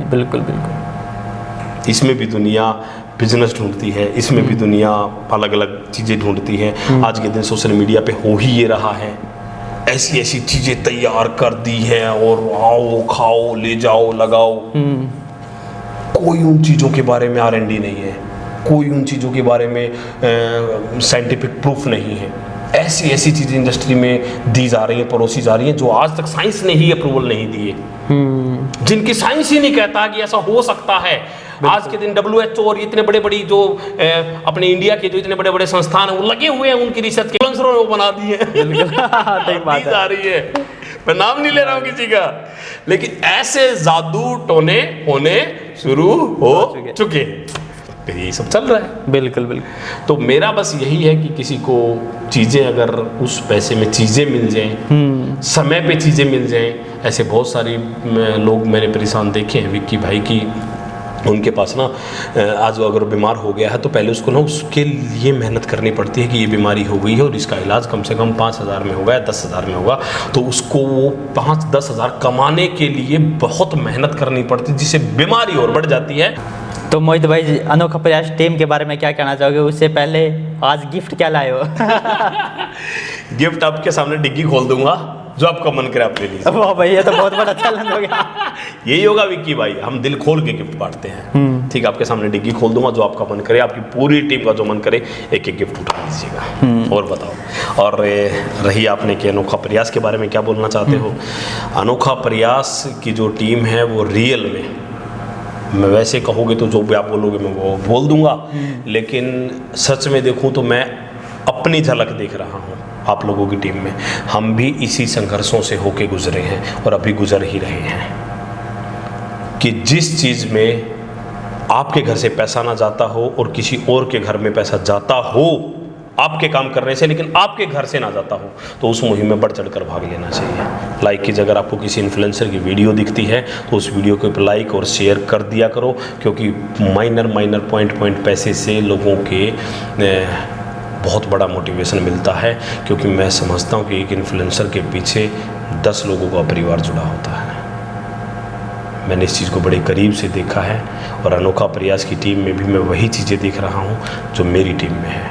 बिल्कुल बिल्कुल। इसमें भी दुनिया बिजनेस ढूंढती है, इसमें भी दुनिया अलग अलग चीज़ें ढूंढती है। आज के दिन सोशल मीडिया पे हो ही ये रहा है, ऐसी ऐसी चीज़ें तैयार कर दी है, और आओ खाओ ले जाओ लगाओ। कोई उन चीज़ों के बारे में R&D नहीं है, कोई उन चीज़ों के बारे में साइंटिफिक प्रूफ नहीं है। ऐसी ऐसी चीज़ें इंडस्ट्री में दी जा रही हैं, परोसी जा रही हैं, जो आज तक साइंस ने ही अप्रूवल नहीं दिए, जिनकी साइंस ही नहीं कहता कि ऐसा हो सकता है। आज के दिन WHO और इतने बड़े बड़ी जो अपने इंडिया के जो इतने बड़े बड़े संस्थान हैं, वो लगे हुए हैं उनकी रिसर्च के, इन्फ्लुएंसरों ने वो बना दिए हैं। आ रही है, मैं नाम नहीं ले रहा हूँ किसी का, लेकिन ऐसे जादू टोने होने शुरू हो चुके, फिर यही सब चल रहा है। बिल्कुल बिल्कुल। तो मेरा बस यही है कि किसी को चीज़ें अगर उस पैसे में चीज़ें मिल जाएं, समय पे चीज़ें मिल जाएं, ऐसे बहुत सारी लोग मैंने परेशान देखे हैं विक्की भाई की, उनके पास ना आज वो अगर बीमार हो गया है तो पहले उसको ना उसके लिए मेहनत करनी पड़ती है कि ये बीमारी हो गई है और इसका इलाज कम से कम 5,000 में होगा या 10,000 में होगा, तो उसको वो 5-10 हज़ार कमाने के लिए बहुत मेहनत करनी पड़ती है, जिससे बीमारी और बढ़ जाती है। तो मोहित भाई, अनोखा प्रयास टीम के बारे में क्या कहना चाहोगे? उससे पहले आज गिफ्ट क्या लाए हो? गिफ्ट आपके सामने डिग्गी खोल दूंगा, जो आपका मन करे आप ले लीजिए। वाह भाई, ये तो बहुत बड़ा चैलेंज हो गया। यही होगा विक्की भाई, हम दिल खोल के गिफ्ट बांटते हैं। ठीक, आपके सामने डिग्गी खोल दूंगा, जो आपका मन करे, आपकी पूरी टीम का जो मन करे, एक एक गिफ्ट उठा लीजिएगा। और बताओ, और रही आपने कि अनोखा प्रयास के बारे में क्या बोलना चाहते हो? अनोखा प्रयास की जो टीम है वो रियल में, मैं वैसे कहोगे तो जो भी आप बोलोगे मैं वो बोल दूंगा, लेकिन सच में देखूं तो मैं अपनी झलक देख रहा हूं आप लोगों की टीम में। हम भी इसी संघर्षों से होके गुजरे हैं और अभी गुजर ही रहे हैं, कि जिस चीज़ में आपके घर से पैसा ना जाता हो और किसी और के घर में पैसा जाता हो आपके काम करने से, लेकिन आपके घर से ना जाता हो, तो उस मुहिम में बढ़ चढ़कर भाग लेना चाहिए। लाइक कीजिए, अगर आपको किसी इन्फ्लुएंसर की वीडियो दिखती है तो उस वीडियो को लाइक और शेयर कर दिया करो, क्योंकि माइनर पॉइंट पैसे से लोगों के बहुत बड़ा मोटिवेशन मिलता है। क्योंकि मैं समझता हूँ कि एक इन्फ्लुएंसर के पीछे 10 लोगों का परिवार जुड़ा होता है। मैंने इस चीज़ को बड़े करीब से देखा है, और अनोखा प्रयास की टीम में भी मैं वही चीज़ें देख रहा हूँ जो मेरी टीम में है।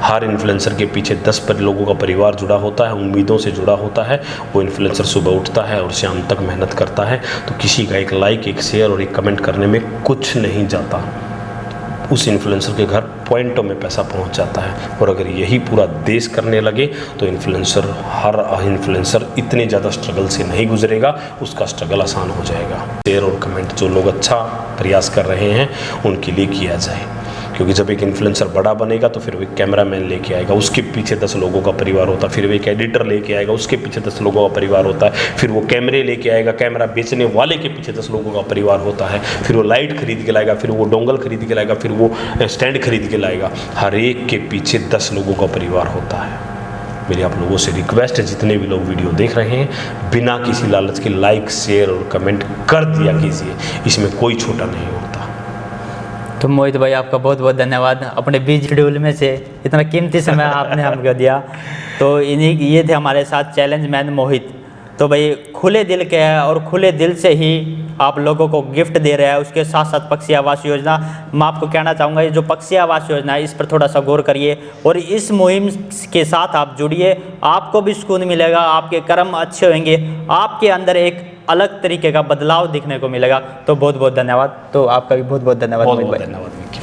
हर इन्फ्लुएंसर के पीछे 10 लोगों का परिवार जुड़ा होता है, उम्मीदों से जुड़ा होता है। वो इन्फ्लुएंसर सुबह उठता है और शाम तक मेहनत करता है, तो किसी का एक लाइक, एक शेयर और एक कमेंट करने में कुछ नहीं जाता, उस इन्फ्लुएंसर के घर पॉइंटों में पैसा पहुंच जाता है। और अगर यही पूरा देश करने लगे तो हर इन्फ्लुएंसर इतने ज़्यादा स्ट्रगल से नहीं गुजरेगा, उसका स्ट्रगल आसान हो जाएगा। शेयर और कमेंट जो लोग अच्छा प्रयास कर रहे हैं उनके लिए किया जाए, क्योंकि जब एक इन्फ्लुएंसर बड़ा बनेगा तो फिर वो एक कैमरामैन लेके आएगा, उसके पीछे 10 लोगों का परिवार होता है, फिर वो एक एडिटर लेके आएगा, उसके पीछे 10 लोगों का परिवार होता है, फिर वो कैमरे लेके आएगा, कैमरा बेचने वाले के पीछे 10 लोगों का परिवार होता है, फिर वो लाइट खरीद के लाएगा, फिर वो डोंगल खरीद के लाएगा, फिर वो स्टैंड खरीद के लाएगा। हर एक के पीछे 10 लोगों का परिवार होता है। मेरी आप लोगों से रिक्वेस्ट है, जितने भी लोग वीडियो देख रहे हैं, बिना किसी लालच के लाइक, शेयर और कमेंट कर दिया कीजिए, इसमें कोई छोटा नहीं होता। तो मोहित भाई, आपका बहुत बहुत धन्यवाद, अपने बिजी शेड्यूल में से इतना कीमती समय आपने हमको दिया। तो ये थे हमारे साथ चैलेंज मैन मोहित। तो भाई, खुले दिल के है और खुले दिल से ही आप लोगों को गिफ्ट दे रहे हैं। उसके साथ साथ पक्षी आवास योजना, मैं आपको कहना चाहूँगा, ये जो पक्षी आवास योजना है, इस पर थोड़ा सा गौर करिए और इस मुहिम के साथ आप जुड़िए। आपको भी सुकून मिलेगा, आपके कर्म अच्छे होंगे, आपके अंदर एक अलग तरीके का बदलाव दिखने को मिलेगा। तो बहुत बहुत धन्यवाद। तो आपका भी बहुत बहुत धन्यवाद। बहुत धन्यवाद।